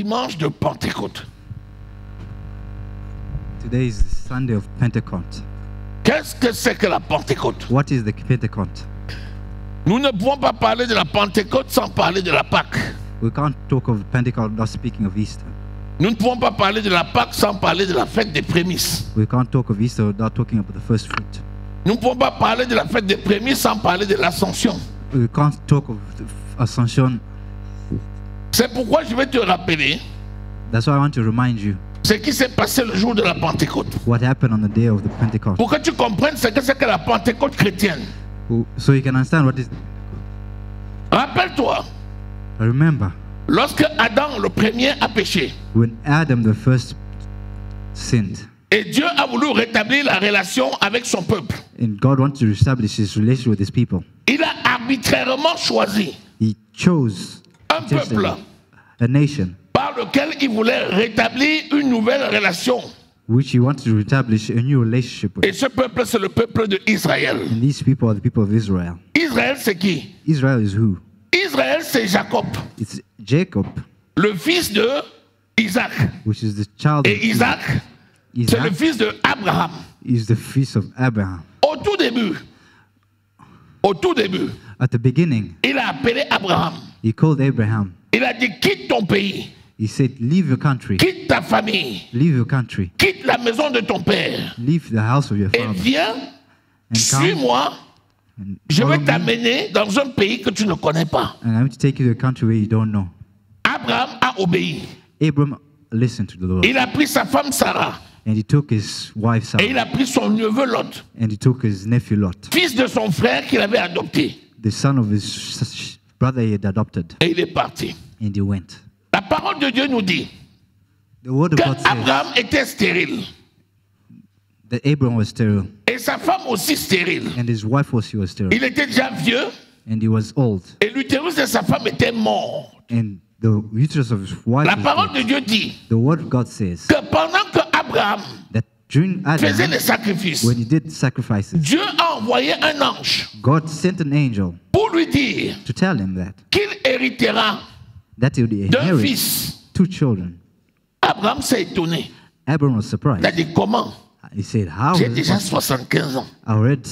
dimanche de Pentecôte. Today is the Sunday of Pentecost. Qu'est-ce que c'est que la Pentecôte? What is the Pentecost? Nous ne pouvons pas parler de la Pentecôte sans parler de la Pâque. We can't talk of Pentecost without speaking of Easter. Nous ne pouvons pas parler de la Pâque sans parler de la fête des prémices. We can't talk of Easter without talking about the first fruit. Nous ne pouvons pas parler de la fête des prémices sans parler de l'Ascension. We can't talk of the Ascension. C'est pourquoi je vais te rappeler That's why I want to remind you ce qui s'est passé le jour de la Pentecôte. what happened on the day of the Pentecost. Pour que tu comprennes ce que c'est que la Pentecôte chrétienne. So you can understand what is. Rappelle-toi, Remember, lorsque Adam le premier a péché, when Adam the first sinned, et Dieu a voulu rétablir la relation avec son peuple, and God wanted to establish his relationship with his people, il a arbitrairement choisi he chose un peuple a nation par lequel il voulait rétablir une nouvelle relation. which he wanted to establish a new relationship with. Et ce peuple, c'est le peuple d'Israël. And these people are the people of Israel. Israël, c'est qui? Israel is who? Israël, c'est Jacob, It's Jacob, le fils de Isaac. which is the child of Et Isaac, c'est le Isaac fils de Abraham. is the fils of Abraham. Au tout début, At the beginning, il a appelé Abraham. he called Abraham. Il a dit, quitte ton pays, He said, leave your country, quitte ta famille, leave your country, quitte la maison de ton père leave the house of your et father, viens, and come suis-moi, and je follow vais me, t'amener dans un pays que tu ne connais pas. and I'm going to take you to a country where you don't know. Abraham a obéi. Abraham listened to the Lord, Il a pris sa femme Sarah and he took his wife et il Sarah, a pris son neveu Lot, and he took his nephew Lot, fils de son frère qu'il avait adopté. the son of his brother he had adopted, Et il est parti. and he went. La parole de Dieu nous dit The word of God says qu'Abraham était stérile that Abraham was sterile, et sa femme aussi stérile. and his wife was sterile, Il était déjà vieux and he was old, et l'utérus de sa femme était mort. and the uterus of his wife La was parole dead. de Dieu dit The word of God says que pendant que Abraham that during faisait Adam, les sacrifices, when he did sacrifices, Dieu a envoyé un ange God sent an angel pour lui dire to tell him that qu'il héritera he would d'un inherit fils. 2 children. Abraham s'est étonné. Abraham was Il a surprised. dit comment? He said, how J'ai is it déjà possible? 75 ans. I read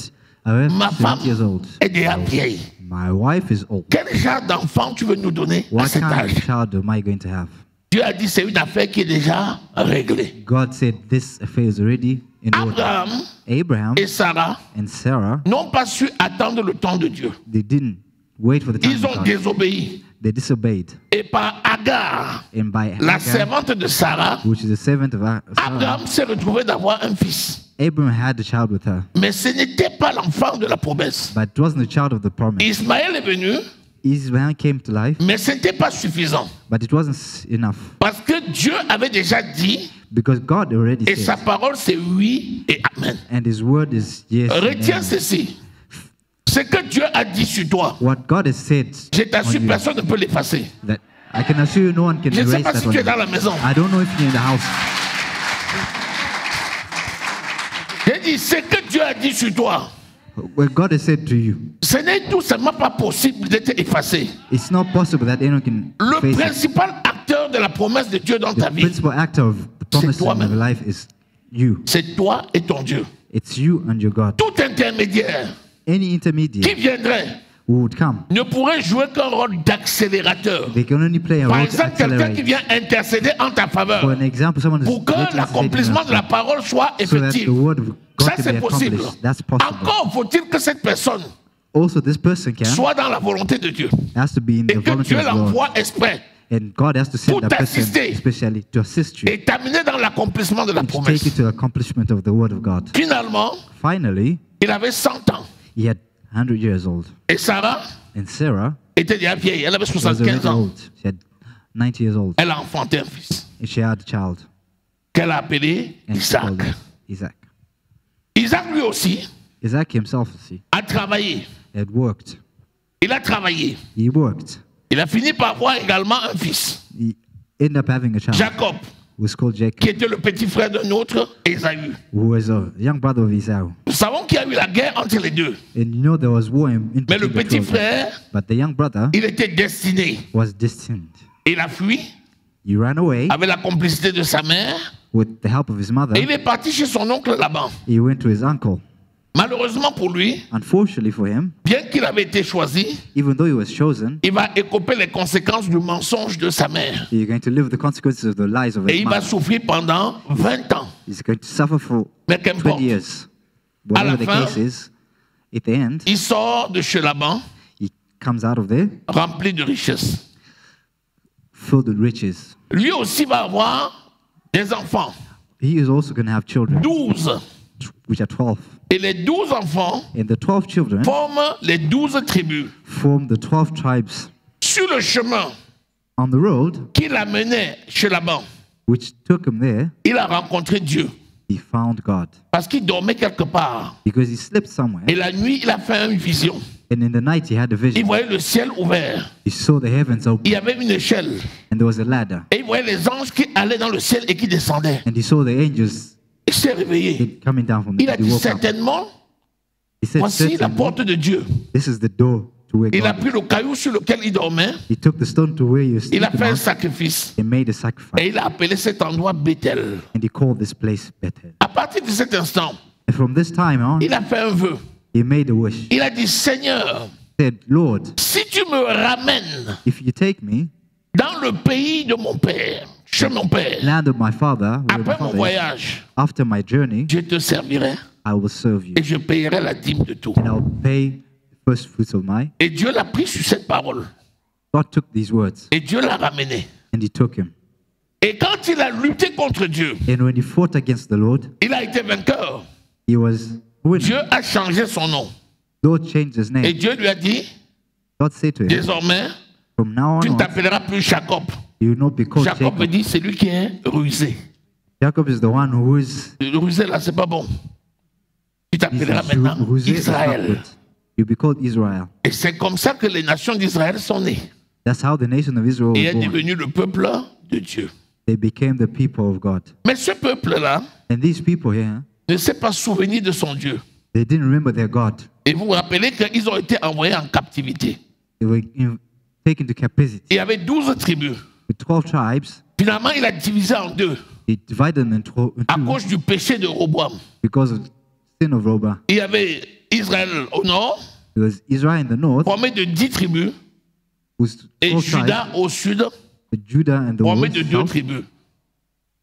Ma 70 femme years old. est déjà vieille. My wife is old. Quel genre d'enfant tu veux nous donner à What cet kind âge? of child am I going to have? Dieu a dit c'est une affaire qui est déjà réglée. God said this affair is already in order. Abraham Abraham et Sarah and Sarah, n'ont pas su attendre le temps de Dieu. they didn't wait for the time Ils of ont God. désobéi. They disobeyed. Et par Agar, And by la Hagar, servante de Sarah, which is the servant of Sarah, Abraham s'est retrouvé d'avoir un fils. Abraham had a child with her. Mais ce n'était pas l'enfant de la promesse. But it wasn't the child of the promise. Ismaël est venu, Ismael came to life, mais ce n'était pas suffisant. but it wasn't enough. Parce que Dieu avait déjà dit, Because God already et sa said, parole c'est oui et amen. and His word is yes. and Retiens amen. ceci. Ce que Dieu a dit sur toi, What God has said, je on t'assure, you, personne ne peut l'effacer. that I can assure you no one can Je ne sais erase pas that si on tu es you. dans la maison. I don't know if you're in the house. J'ai dit, ce que Dieu a dit sur toi, What God has said to you, ce n'est tout simplement pas possible d'être effacé. it's not possible that anyone can Le face it. principal acteur de la promesse de Dieu dans ta The vie, principal actor of the promise in toi-même. your life is you. c'est toi et ton Dieu. It's you and your God. Tout intermédiaire Any qui intermediate viendrait who would come, ne pourrait jouer qu'un rôle d'accélérateur. they can only play a Par role to exemple, quelqu'un qui accelerate. vient intercéder en ta For faveur an example, someone is pour que waiting to l'accomplissement de la parole soit so that the effectif. word of God Ça, can c'est be possible. accomplished. That's possible. Encore faut-il que cette personne Also, this person soit dans la volonté de Dieu has to be in et the que volunteer Dieu of the Lord. l'envoie exprès And God has to send pour that person t'assister. especially to assist you et t'amener dans l'accomplissement de la and to take promesse. you to the accomplishment of the word of God. Finalement, Finally, il avait 100 ans he had 100 years old. et Sarah And Sarah était déjà vieille, elle avait was already 75 ans. old. She had 90 years old. Elle a enfanté un fils And she had a child. qu'elle a appelé And she Isaac. called him Isaac. Isaac lui aussi Isaac himself, see, a travaillé. had worked. Il a travaillé. He worked. Il a fini par avoir également un fils, He ended up having a child Jacob, who was called Jacob, qui était le petit frère d'un autre, Ésaü. who was a young brother of Esau. Nous savons qu'il y a eu la guerre entre les deux. And you know there was war in Mais le between the petit two of them. frère, But the young brother il était destiné. was destined. Il a fui, He ran away avec la complicité de sa mère, with the help of his mother. et il est parti chez son oncle Laban. He went to his uncle. Malheureusement pour lui, Unfortunately for him, bien qu'il avait été choisi, even though he was chosen, il va écoper les conséquences du mensonge de sa mère. he's going to live the consequences of the lies of Et his il va mother. souffrir pendant 20 ans. He's going to suffer for Mais 20 qu'importe, years. À la Whatever the fin, case is, at the end, il sort de chez Laban he comes out of there rempli de richesses. filled with riches. Lui aussi va avoir des enfants, He is also going to have children, 12. which are 12. Et les 12 enfants And the 12 children forment les 12 tribus. form the 12 tribes. Sur le chemin On the road, qui l'amenait chez Laban, which took him there, il a rencontré Dieu. he found God. Parce qu'il dormait quelque part. Because he slept somewhere. Et la nuit, il a fait une vision. And in the night, he had a Il vision. voyait le ciel ouvert. He saw the heavens Il open, y avait une échelle. and there was a ladder. Et il voyait les anges qui allaient dans le ciel et qui descendaient. And he saw the angels Il s'est réveillé. coming down from the Il a he dit woke up. certainement, He said, voici la "Certainly, porte de Dieu. this is the door to where Il a God pris is." le caillou sur lequel il dormait. He took the stone to where you're Il a sleeping fait un on, sacrifice. and made a Et sacrifice. il a appelé cet endroit Bethel. And he called this place Bethel. À partir de cet instant, And from this time on, il a fait un vœu. he made a wish. Il a dit, Seigneur, He said, Lord, si tu me ramènes if you take me, dans le pays de mon père, chez mon père, land of my father, where my après mon father is, voyage, after my journey, je te servirai I will serve you. et je payerai la dîme de tout. And I'll pay the first fruits of my. Et Dieu l'a pris sur cette parole. God took these words Et Dieu l'a ramené. and he took him. Et quand il a lutté contre Dieu, And when he fought against the Lord, il a été vainqueur. he was winning. Dieu a changé son nom. Lord changed his Et name. Dieu lui a dit, God said to him, désormais, from now tu ne on, t'appelleras plus Jacob. you will not be called Jacob veut Jacob. dire celui qui est rusé. Jacob is the one who is Le rusé là, c'est pas bon. Tu t'appelleras maintenant Rusé is not Israël. good. You'll be called Israel. Et c'est comme ça que les nations d'Israël sont nées. That's how the nation of Israel Et was est born. devenu le peuple de Dieu. They became the people of God. Mais ce peuple-là And these people here, ne s'est pas souvenu de son Dieu. they didn't remember their God. Et vous vous rappelez qu'ils ont été envoyés en captivité. They were taken to captivity. Il y avait 12 tribus. With 12 tribes, Finalement, il a divisé en deux he divided them into à two cause du péché de Roboam. because of sin of Robah. Il y avait Israël au nord, There was Israel in the north, formé de 10 tribus, whose et 12 tribes, Juda au sud, the Judah and the formé de 2 south, tribus.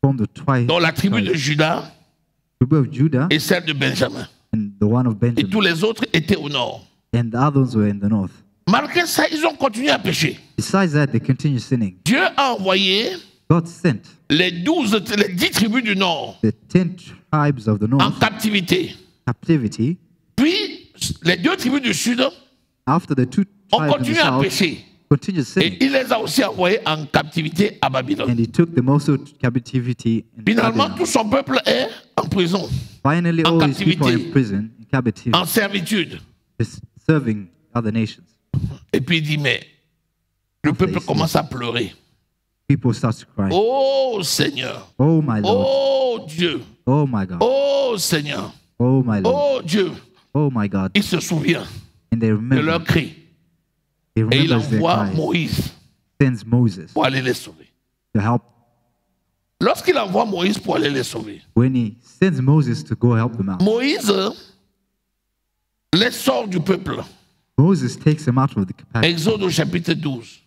formed the twice Dont la tribu de Juda tribe of Judah et celle de Benjamin. and the one of Et Benjamin. tous les autres étaient au nord. And the others were in the north. Malgré ça, ils ont continué à pécher. Besides that, they continued sinning. Dieu a envoyé God sent les 10 tribus du nord the 10 tribes of the en north captivité. captivity. Puis, les 2 tribus du sud After the 2 ont tribes in the continué à south pécher. continued sinning, Et il les a aussi envoyés en captivité à Babylone. and he took them also to captivity in Finalement, Babylon. tout son peuple est en prison, Finally, en all these people are in captivité. prison, in captivity, en servitude. just serving other nations. Et puis il dit, mais le peuple commence à pleurer. People start to cry. Oh Seigneur, Oh my Lord. oh Dieu, Oh my God. oh Seigneur, Oh my Lord. oh Dieu. Oh my God. Il se souvient And they de remember. leur cri. He Et il remembers their envoie cries. Moïse Sends Moses pour aller les sauver. to help. Lorsqu'il envoie Moïse pour aller les sauver, When he sends Moses to go help them out, Moïse les sort du peuple. Moses takes them out of the capacity. Exode au chapitre 12.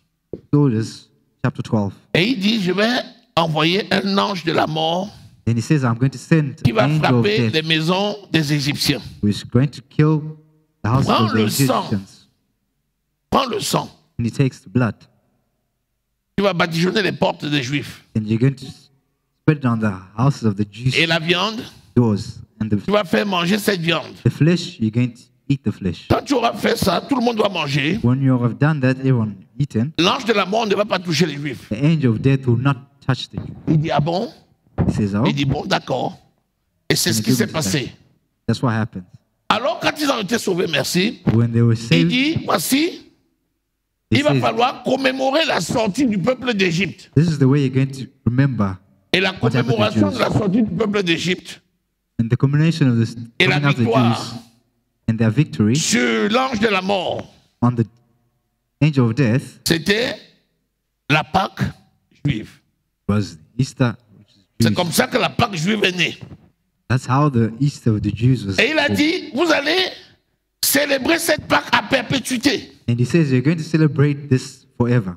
Exodus chapter 12. Et il dit, je vais envoyer un ange de la mort And he says, I'm going to send qui an va angel of frapper death les maisons des Égyptiens. who is going to kill the house Prends of the le sang. Egyptians. Prends le sang. And he takes the blood. Tu vas badigeonner les portes des Juifs. And you're going to spread it on the houses of the Jews' Et la viande, doors. And tu vas faire manger cette viande. the flesh, you're going to eat the flesh. Quand tu auras fait ça, tout le monde doit manger. When you have done that, everyone eaten, L'ange de la mort ne va pas toucher les Juifs. the angel of death will not touch the Jew. Il dit, ah bon? He says, oh, Il dit, bon, d'accord. Et c'est ce qui s'est passé. that's what happened. Alors, quand ils ont été sauvés, merci, When they were il saved, dit, voici, he il va says, falloir commémorer la sortie du peuple d'Égypte. this is the way you're going to remember. Et la What happened to commémoration Jews? de la sortie du peuple d'Égypte And the combination of this et la coming out of the victoire Jews and their victory sur l'ange de la mort, on the angel of death, c'était la Pâque juive. was Easter, which is C'est Jewish. comme ça que la Pâque juive est née. That's how the Easter of the Jews was. Et il a born. dit, vous allez célébrer cette Pâque à perpétuité. And he says, you're going to celebrate this forever.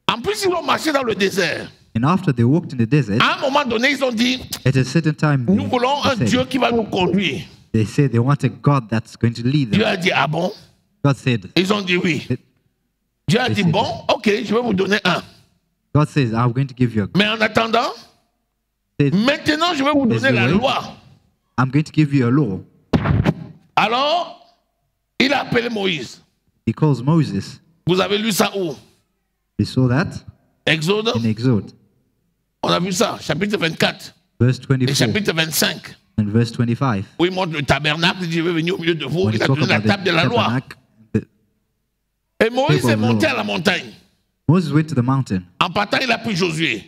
En plus, ils ont marché dans le désert. And after they walked in the desert, À un moment donné, ils ont dit, at a certain time, nous voulons un Dieu qui va nous conduire. they said they want a God that's going to lead Dieu them. a dit, ah bon? God said, Ils ont dit oui. Dieu a dit, bon, ok, je vais vous donner un. God says, I'm going to give you a Mais en attendant, said, maintenant, je vais vous donner la loi. I'm going to give you a law. Alors, il a appelé Moïse. He calls Moses. Vous avez lu ça où? We saw that Exode. in Exodus, On a vu ça, chapitre 24 verse et 24 chapitre 25. and verse 25. Où il montre le tabernacle, il dit, je vais venir au milieu de vous. When he Il a talk donné la about the table de la loi. tabernacle, Et Moïse table est of monté law. à la montagne. Moses went to the mountain, En partant, il a pris Josué.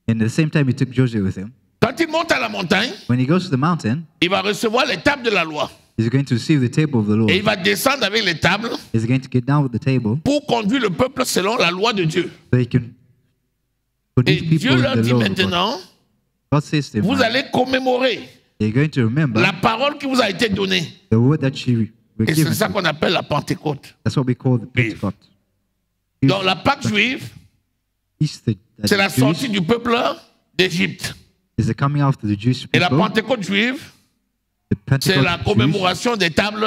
and at the same time he took Joshua with him. Quand il monte à la montagne, When he goes to the mountain, il va recevoir les tables de la loi. he's going to receive the table of the law. Et il va descendre avec les tables He's going to get down with the table pour conduire le peuple selon la loi de Dieu. so he can put Et these people Dieu in leur the dit law of God. maintenant, God says to him, vous "Now, allez commémorer you're going to remember la parole qui vous a été donnée. the word that you were Et c'est given. ça qu'on appelle la Pentecôte. That's what we call the Pentecost. Donc la Pâque juive, Easter, that c'est la Jewish, sortie du peuple d'Égypte. is the coming after the Jewish Et la people. Pentecôte juive, The c'est Pentecost la Jewish, commémoration des tables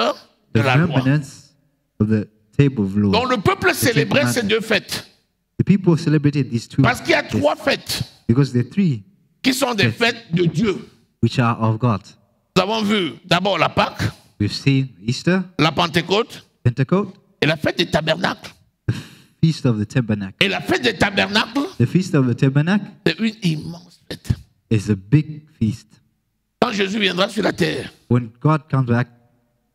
de the la loi. remnants of the table of law. Donc le peuple célébrait ces deux fêtes. The people celebrated these two Parce qu'il y a days trois fêtes because there are three qui sont des fêtes de Dieu. which are of God. Nous avons vu d'abord la Pâque, We've seen Easter, la Pentecôte Pentecost, et la fête des tabernacles. the Feast of the Tabernacle. Et la fête des tabernacles, The Feast of the Tabernacle c'est une immense fête. is a big feast. Quand Jésus viendra sur la terre When God comes back,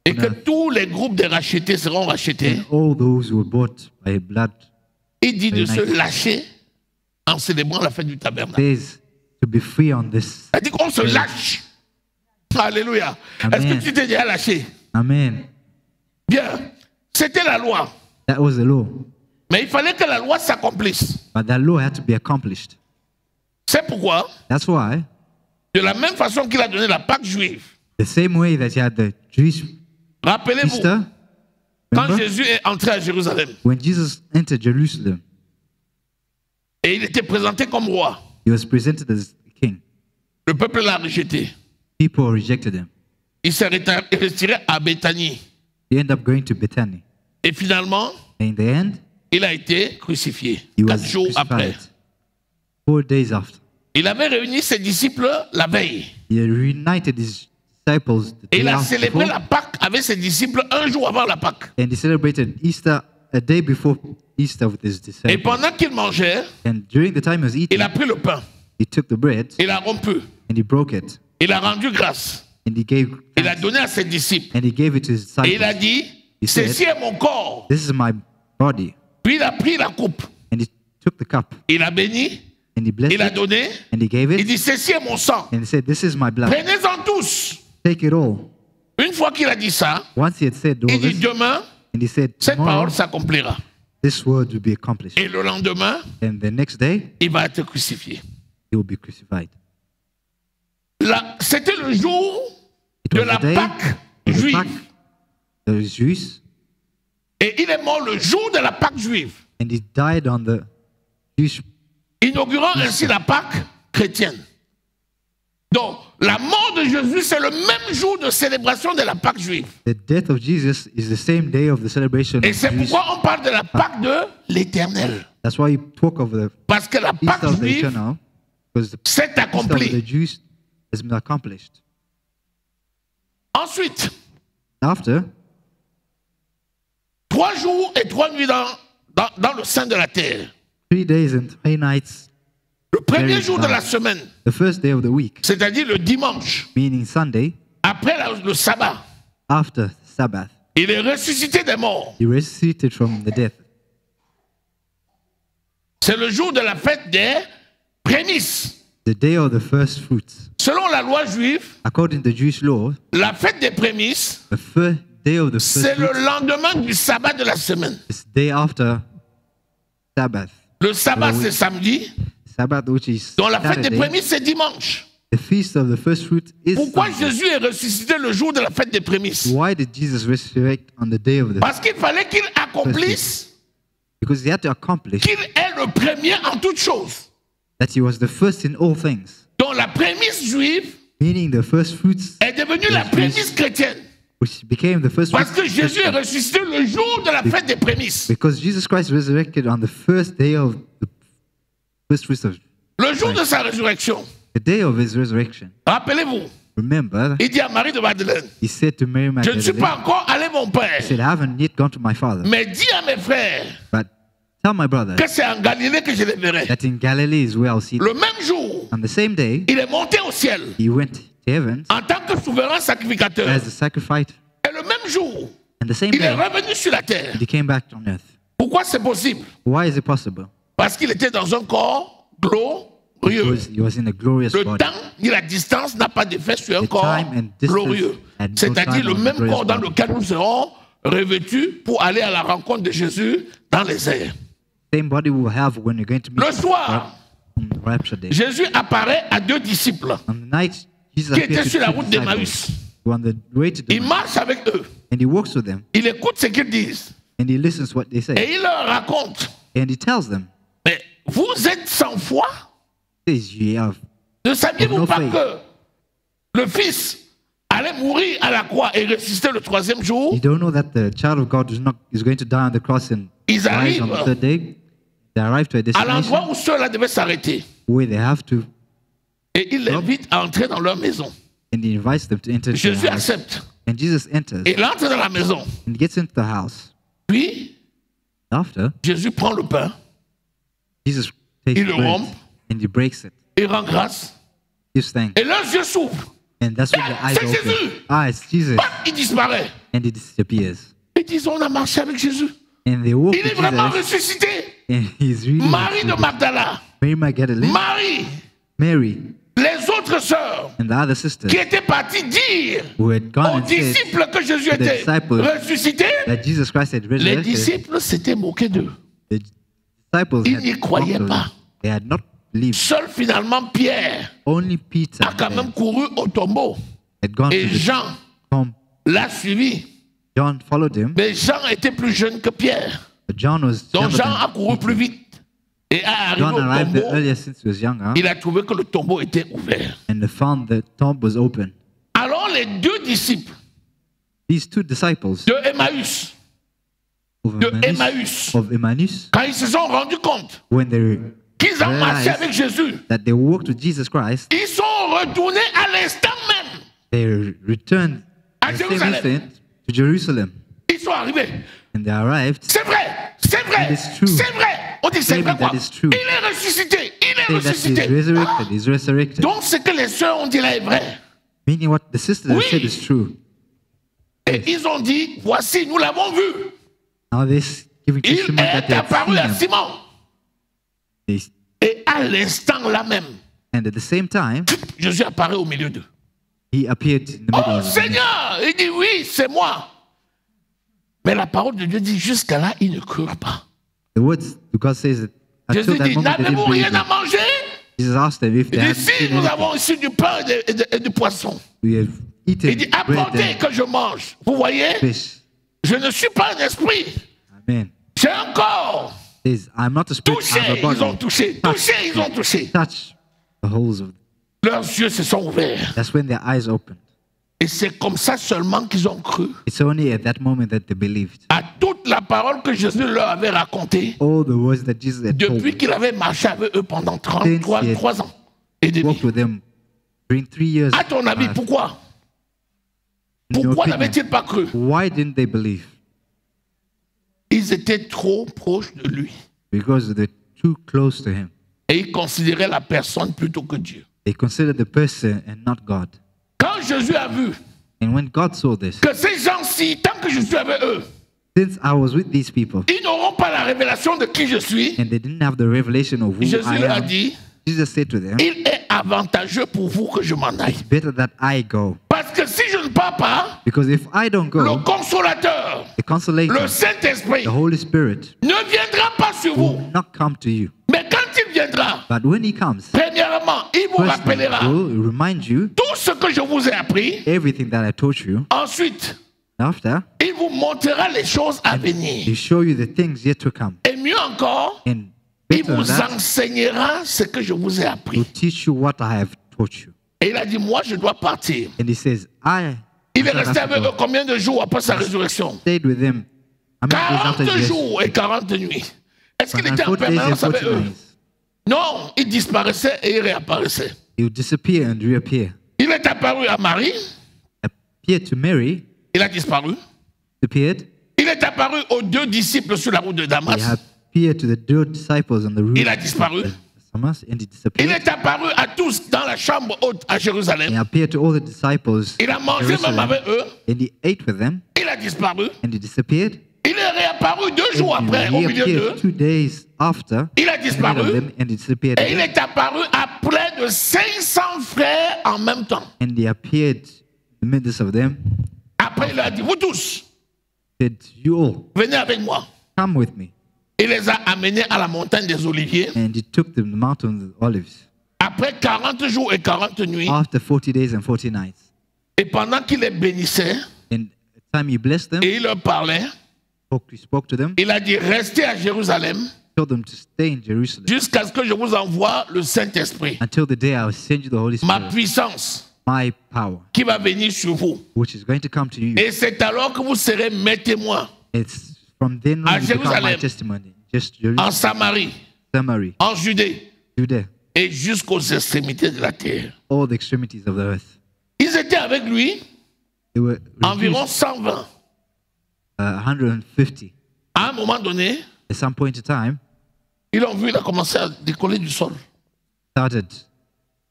et que tous les groupes des rachetés seront rachetés, and all those who were bought by blood il dit de se United. lâcher en célébrant la fête du tabernacle. says to be free on this. Il dit qu'on se lâche. Alléluia. Amen. Est-ce que tu t'es déjà lâché? Amen. Bien. C'était la loi. That was the law. Mais il fallait que la loi s'accomplisse. But that law had to be accomplished. C'est pourquoi, That's why, de la même façon qu'il a donné la Pâque juive, the same way that you had the Jewish rappelez-vous, Easter, quand remember, Jésus est entré à Jérusalem when Jesus entered Jerusalem, et il était présenté comme roi, he was presented as the king. le peuple l'a rejeté. People rejected him. Il s'est retiré à Béthanie. He ended up going to Bethany. Et finalement, And in the end, il a été crucifié he 4 was jours après. crucified. 4 days after. Il avait réuni ses disciples la veille. He reunited his disciples the Et day il a after célébré before, la Pâque avec ses disciples un jour avant la Pâque. and he celebrated Easter a day before Easter with his Et disciples. pendant qu'il mangeait, And during the time he was il eating, a pris le pain, he took the bread il a rompu, and he broke it, il a rendu grâce, and he gave il a thanks, donné à ses disciples. and he gave it to his Et il a disciples. dit, He said, ceci est mon corps. "This is my body." Puis il a pris la coupe, And he took the cup il a béni, and he blessed il a it donné, and he gave il it dit, ceci est mon sang. and he said, "This is my blood. Prenez-en tous. Take it all." Une fois qu'il a dit ça, Once he had said all il dit, this, demain, and he said, cette "Tomorrow parole s'accomplira. this word will be accomplished." Et le lendemain, And the next day, il va être crucifié. he will be crucified. C'était le jour It de was la the day Pâque of the juive. Pâques, the Jews, Et il est mort le jour de la Pâque juive, and he died on the Jewish. inaugurant ainsi la Pâque chrétienne. Donc, la mort de Jésus, c'est le même jour de célébration de la Pâque juive. The death of Jesus is the same day of the celebration Et of c'est Jewish. pourquoi on parle de la Pâque de l'Éternel. That's why you talk of the Parce que la Easter Pâque of the juive eternal, because the s'est Easter of the accomplie. Jews has been accomplished. Ensuite, After 3 jours et 3 nuits dans le sein de la terre. 3 days and 3 nights, Le premier Very jour de nice. la semaine, the first day of the week, c'est-à-dire le dimanche, meaning Sunday, après le sabbat, after Sabbath, il est ressuscité des morts. he resuscitated from the death. C'est le jour de la fête des prémices. The day of the first fruits. Selon la loi juive, According to Jewish law, la fête des prémices, the first day of the first c'est le fruits lendemain du sabbat de la semaine. is the day after Sabbath. Le sabbat, Oui. c'est samedi. Sabbath, which is Donc la fête des Saturday, prémices, c'est dimanche. the feast of the first fruit is Pourquoi Sunday. Jésus est ressuscité le jour de la fête des prémices? Why did Jesus resurrect on the day of the Parce qu'il fallait qu'il accomplisse, Because he had to accomplish qu'il est le premier en toutes choses. that he was the first in all things, Donc la prémisse juive meaning the first fruits, est devenue la prémisse chrétienne. which became the first Parce fruits. que Jésus est ressuscité le jour de la fête des prémices. Because Jesus Christ resurrected on the first day of the first fruits of Le jour de sa résurrection. the day of his resurrection. Rappelez-vous, Remember, il dit à Marie de Madeleine, he said to Mary je ne suis Magdalene, pas encore allé mon père, he said, I haven't yet gone to my father, mais dis à mes frères but tell my brother que c'est en Galilée que je les verrai. that in Galilee is where I'll see them. Le même jour, On the same day, il est monté au ciel he went to heaven en tant que souverain sacrificateur. as a sacrifice. Et le même jour, And the same il est day, revenu sur la terre. he came back on earth. Pourquoi c'est possible? Why is it possible? Parce qu'il était dans un corps glorieux. Because he was in a glorious Le body. temps ni la distance n'a pas d'effet sur un The corps time and distance glorieux. had no C'est-à-dire time le on the même glorious corps dans body. lequel nous serons revêtus pour aller à la rencontre de Jésus dans les airs. Same body we will have when you're going to meet Le soir, on the rapture day. Jésus apparaît à deux disciples On the night, Jesus qui appeared étaient to sur la two route disciples d'Emmaüs. who were on the way to Il Damascus, marche avec eux. and he walks with them, Il écoute ce qu'ils disent. and he listens what they say, Et il leur raconte. and he tells them, Mais vous êtes sans foi? he says, "You have Ne saviez-vous No pas faith. que le Fils allait mourir à la croix et ressusciter le troisième jour? You don't know that the child of God is going to die on the cross and Ils rise on the arrivent third day." They arrive to a à destination l'endroit où ceux-là devaient s'arrêter. where they have to, Et il l'invite à entrer dans leur maison. and he invites them to enter the Jésus house. accepte. And Jesus enters Et il entre dans la maison. and gets into the house. Puis, After, Jésus prend le pain, Jesus takes Il the le bread rompt. and he breaks it, il rend grâce. gives thanks, Et leurs yeux s'ouvrent. and that's when the eyes C'est open. Jésus. Ah, it's Jesus, Bam, il disparaît. and he disappears. Ils disent, on a marché avec Jésus. And they walk Il est with vraiment Jesus, ressuscité. and he's really Marie de Magdala, Mary Magdalene, Marie, Mary, les autres sœurs and the other sisters qui étaient parties dire who had gone aux and said disciples que Jésus to the était disciples ressuscité. that Jesus Christ had Les resurrected. disciples s'étaient moqués d'eux. The disciples Ils had n'y croyaient mocked pas. them. They had not believed. Seul finalement Pierre Only Peter a quand même couru au tombeau. had gone Et to the Jean tomb. l'a suivi. John followed him, Mais Jean était plus jeune que Pierre. but John was Donc younger Jean a than couru Peter. plus vite. Et à arriver John au arrived tombeau, earlier since he was younger, il a trouvé que le tombeau était ouvert. and they found the tomb was open. Alors les deux disciples These two disciples de Emmaüs, of Emmaus, quand ils se sont rendus compte when they qu'ils ont marché realized avec Jésus, that they walked with Jesus Christ, ils sont retournés à l'instant même. they returned À the same Jérusalem. instant to Jerusalem, Ils sont arrivés. and they arrived C'est vrai, c'est vrai, It is true. c'est vrai. On dit c'est vrai Claiming quoi? that is true. Il est ressuscité, il est saying that he's ressuscité. resurrected, he's resurrected. Donc ce que les sœurs ont dit là est vrai. Meaning what the sisters Oui. said is true. Et ils ont dit, voici, nous l'avons vu. Now they're giving Il testimony that est they have apparu à seen him. Simon. They- Et à l'instant là même, And at the same time, Jésus apparaît au milieu d'eux. he appeared in the middle Oh of them. Seigneur! Il dit, oui, c'est moi. Mais la parole de Dieu dit, jusqu'à là, ils ne crurent pas. The words of God says that until Jésus that dit, moment they n'avez-vous didn't believe rien à him. manger? Jesus asked them if they Il dit, had si, seen nous anything. avons ici du pain et du poisson. We have eaten Il dit, bread apportez and que je mange. Vous voyez, fish. je ne suis pas un esprit. Amen. J'ai un corps. He says, I'm not a spirit, Touché, I'm a ils ont body. touché. Touché, ils ont touché. Touch the holes of. Leurs yeux se sont ouverts. That's when their eyes opened. Et c'est comme ça seulement qu'ils ont cru It's only at that moment that they believed. à toute la parole que Jésus leur avait racontée All the words that Jesus had told depuis them, qu'il avait marché avec eux pendant 33 ans et demi. walked with them during 3 years. À ton avis, pourquoi? In your Pourquoi opinion, n'avaient-ils pas cru? why didn't they believe? Ils étaient trop proches de lui. Because they're too close to him. Et ils considéraient la personne plutôt que Dieu. They considered the person and not God. Quand Jésus a vu And when God saw this, que ces gens-ci, tant que je suis avec eux, since I was with these people ils n'auront pas la révélation de qui je suis, and they didn't have the revelation of who Jésus I leur a am, dit, Jesus said to them, il est avantageux pour vous que je m'en aille. it's better that I go. Parce que si je ne pars pas, Because if I don't le go, consolateur, the Consolator, le Saint-Esprit, the Holy Spirit, ne viendra pas sur vous. will not come to you. Mais quand il viendra, But when he comes, premièrement, il vous firstly, rappellera he will remind you tout ce que je vous ai appris. everything that I taught you. Ensuite, After, il vous montrera les choses à venir. he show you the things yet to come. Et mieux encore, And il better than vous that, enseignera ce que je vous ai he'll appris. teach you what I have taught you. Et il a dit, moi, je dois partir. And he says, Il est I resté avec eux combien de jours après sa résurrection? stayed with them. How many days after 40 his jours et 40 nuits. Est-ce qu'il était en 40 days and permanence 40 avec eux? nights. Non, il disparaissait et il réapparaissait. He would disappear and reappear. Il est apparu à Marie, Appeared to Mary, il a disparu. appeared. Il est apparu aux 2 disciples sur la route de He Damas. appeared to the 2 disciples on the route. Il a disparu. Damascus, and he Il disappeared. est apparu à tous dans la chambre haute à He Jérusalem. appeared to all the disciples. Il a mangé même Jerusalem, avec eux. and he ate with them, Il a disparu. and he disappeared. Il est réapparu 2 jours And après, he au milieu d'eux. reappeared 2 days after. Il a in the middle of disparu. them, and he disappeared. Et il again. est apparu à près de 500 frères en même temps. And he appeared in the midst of them. Après, il a dit, vous tous, Said, "You all venez avec moi. come with me." Il les a amenés à la montagne des Oliviers. And he took them to the mountain of Olives. Après 40 jours et 40 nuits, After 40 days and 40 nights, et pendant qu'il les bénissait and the time he blessed them, et il leur parlait, he spoke to them, il a dit, restez à Jérusalem told them to stay in Jerusalem jusqu'à ce que je vous envoie le Saint-Esprit, until the day I will send you the Holy ma Spirit, puissance my power, qui va venir sur vous. which is going to come to you. Et c'est alors que vous serez mes témoins It's from then à on you become my Jérusalem. testimony. Just en Jerusalem, Samarie, Samaria, en Judée Judea, et jusqu'aux extrémités de la terre. all the extremities of the earth. Ils étaient avec lui They were environ reduced, 120. 150. À un moment donné, At some point in time, ils l'ont vu, il a commencé à décoller du sol. started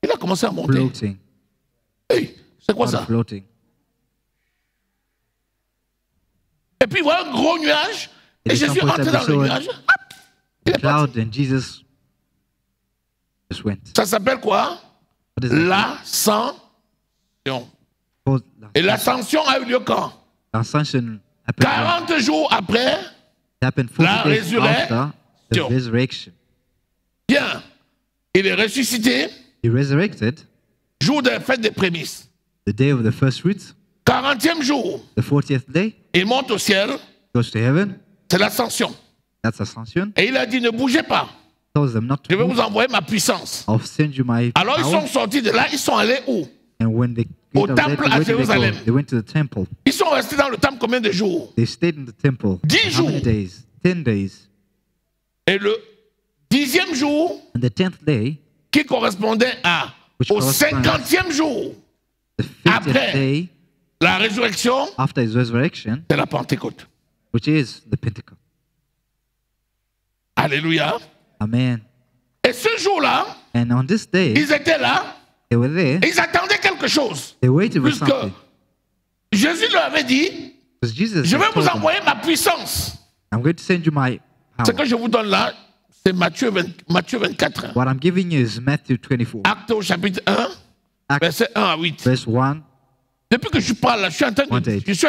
Il a commencé à monter. floating. Hey, c'est quoi Started ça? floating. Et puis voilà un gros nuage. Et Et Jésus est quand entré dans le Paul nuage. Hop, il est parti. Cloud, and Jesus just went. Ça s'appelle quoi? What is that? L'ascension. Called Et l'ascension a eu lieu quand? Ascension happened, 40 jours après. happened La 40 days résurrection. after the resurrection. Bien. Il est ressuscité. He resurrected Jour de la fête des prémices. the day of the first fruits, 40e jour. the 40th day, Il monte au ciel. goes to heaven. C'est l'ascension. That's Ascension. Et il a dit, ne bougez pas. Tells them not Je to vais move. vous envoyer ma puissance. I'll send you my Alors ils power. sont sortis de là. Ils sont allés où? And when they Au get out of temple that, à where did they go? Jérusalem. They went to the temple. Ils sont restés dans le temple combien de jours? They stayed in the temple. 10 How many jours. days? 10 days. Et le 10e jour, And the 10th day, qui correspondait Which au corresponds- 50e jour, the 50th Après. day la résurrection, after his resurrection, c'est la Pentecôte. which is the Pentecost. Alléluia. Amen. Et ce jour-là, And on this day, ils étaient là they were there. et ils attendaient quelque chose. They waited for Puisque something. Jésus leur avait dit, Because Jesus je vais had vous told them, envoyer ma puissance. I'm going to send you my Ce power. que je vous donne là, c'est Matthieu 24. What I'm giving you is Matthew 24, Acte au chapitre 1, Acts verset 1 à 8. verse 1. Depuis que je parle là, je suis en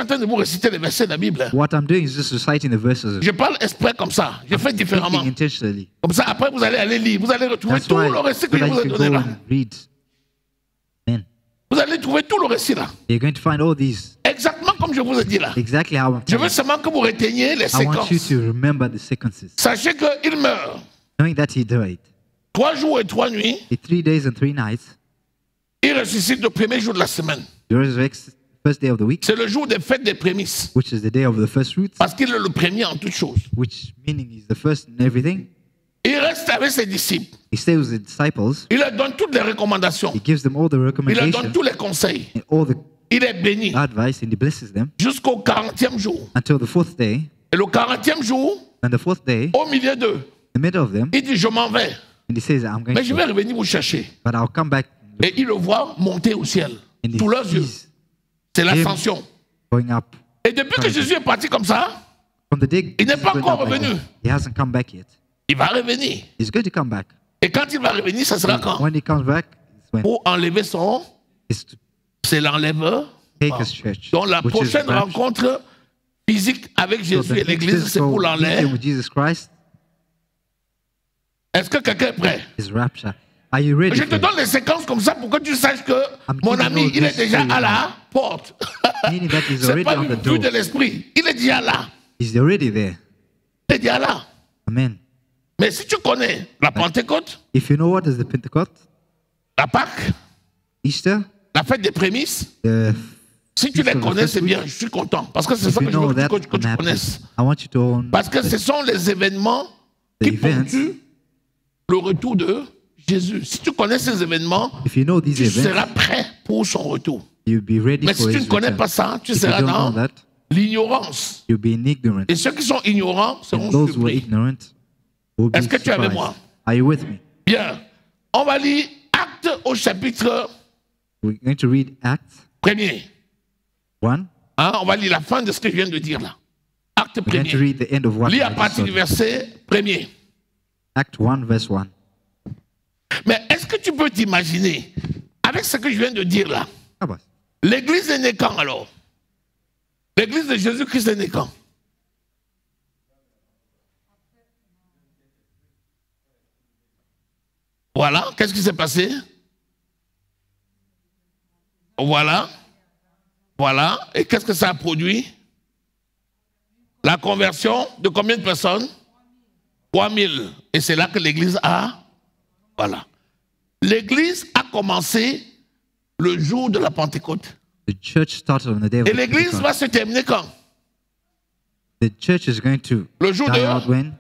train de vous réciter les versets de la Bible. What I'm doing is just reciting the verses. Je parle exprès comme ça. Je fais différemment. Thinking intentionally. Comme ça, après, vous allez aller lire. Vous allez retrouver That's tout why, le récit so que je that vous you ai can donné go là. and read. Amen. Vous allez trouver tout le récit là. You're going to find all these Exactement comme je vous ai dit là. exactly how I'm Je telling veux you. seulement que vous reteniez les I want you séquences. to remember the sequences. Sachez qu'il meurt Knowing that he died 3 jours et 3 nuits. in 3 days and 3 nights, Il ressuscite le premier jour de la semaine. he resurrects first day of the week, C'est le jour des fêtes des prémices. which is the day of the first fruits, Parce qu'il est le premier en toutes choses. which meaning is the first in everything. Il reste avec ses disciples. He stays with the disciples. Il leur donne toutes les recommandations. He gives them all the Il leur donne recommendations tous les conseils. and all the Il est béni advice, and he blesses them jusqu'au 40e jour. until the 4th day. Et le 40e jour, And the 4th day, au milieu d'eux, in the middle of them, il dit, je m'en vais. and he says, I'm going Mais je vais to, revenir vous chercher. but I'll come back. Et il le voit monter au ciel. And Sous he leurs yeux. sees C'est l'ascension. going up. Et depuis que Jésus est parti comme ça, From the day Il n'est Jesus pas went encore up like revenu. that, he hasn't come back yet. il va revenir. He's going to come back. Et quand il va revenir, ça sera quand? When he comes back, it's when Pour enlever son, it's to c'est l'enlèveur. take his church. Donc la which is prochaine the rapture. rencontre physique avec So Jésus the et next l'Église, c'est physical pour meeting l'enlève. with Jesus Christ Est-ce que quelqu'un est prêt? His rapture. Are you ready Je for te it? donne les séquences comme ça pour que tu saches que mon giving ami, you il est this déjà so à you la porte. Meaning that he's C'est already pas on une the vue door. de l'esprit. Il est déjà là. He's already there. Il est déjà là. Amen. Mais si tu connais la Pentecôte, If you know what is the Pentecost, la Pâque, Easter, la fête des prémices, the si tu les Feast of the connais, First c'est Fruits, bien. Je suis content. Parce que c'est if ça you que je veux know that, que tu I'm happy. connaisses. I want you to own Parce que ce sont les événements the qui events. ponctuent le retour de Jésus. Si tu connais ces événements, If you know these tu seras events, prêt pour son retour. you'll be ready Mais for si tu his ne connais return. pas ça, tu If you seras don't know dans that, l'ignorance. you'll be in ignorance. Et ceux qui sont ignorants seront And those who are surpris. ignorant will be Est-ce que tu es avec surprised. moi? Are you with me? Bien. On va lire Actes au chapitre We're going to read Acts 1er. 1. Hein, on va lire la fin de ce que je viens de dire là. Acte We're going to 1er. read the end of what Lis I à just partir du said. verset 1er. Act 1, verse 1. Mais est-ce que tu peux t'imaginer, avec ce que je viens de dire là, How about? l'église est née quand alors? L'église de Jésus-Christ est née quand? Voilà, qu'est-ce qui s'est passé? Voilà, voilà, et qu'est-ce que ça a produit? La conversion de combien de personnes? 3000. Et c'est là que l'église a... Voilà. L'église a commencé le jour de la Pentecôte. The church started on the day of Et the l'église Pentecost. va se terminer quand? The church is going to Le jour die de- out when?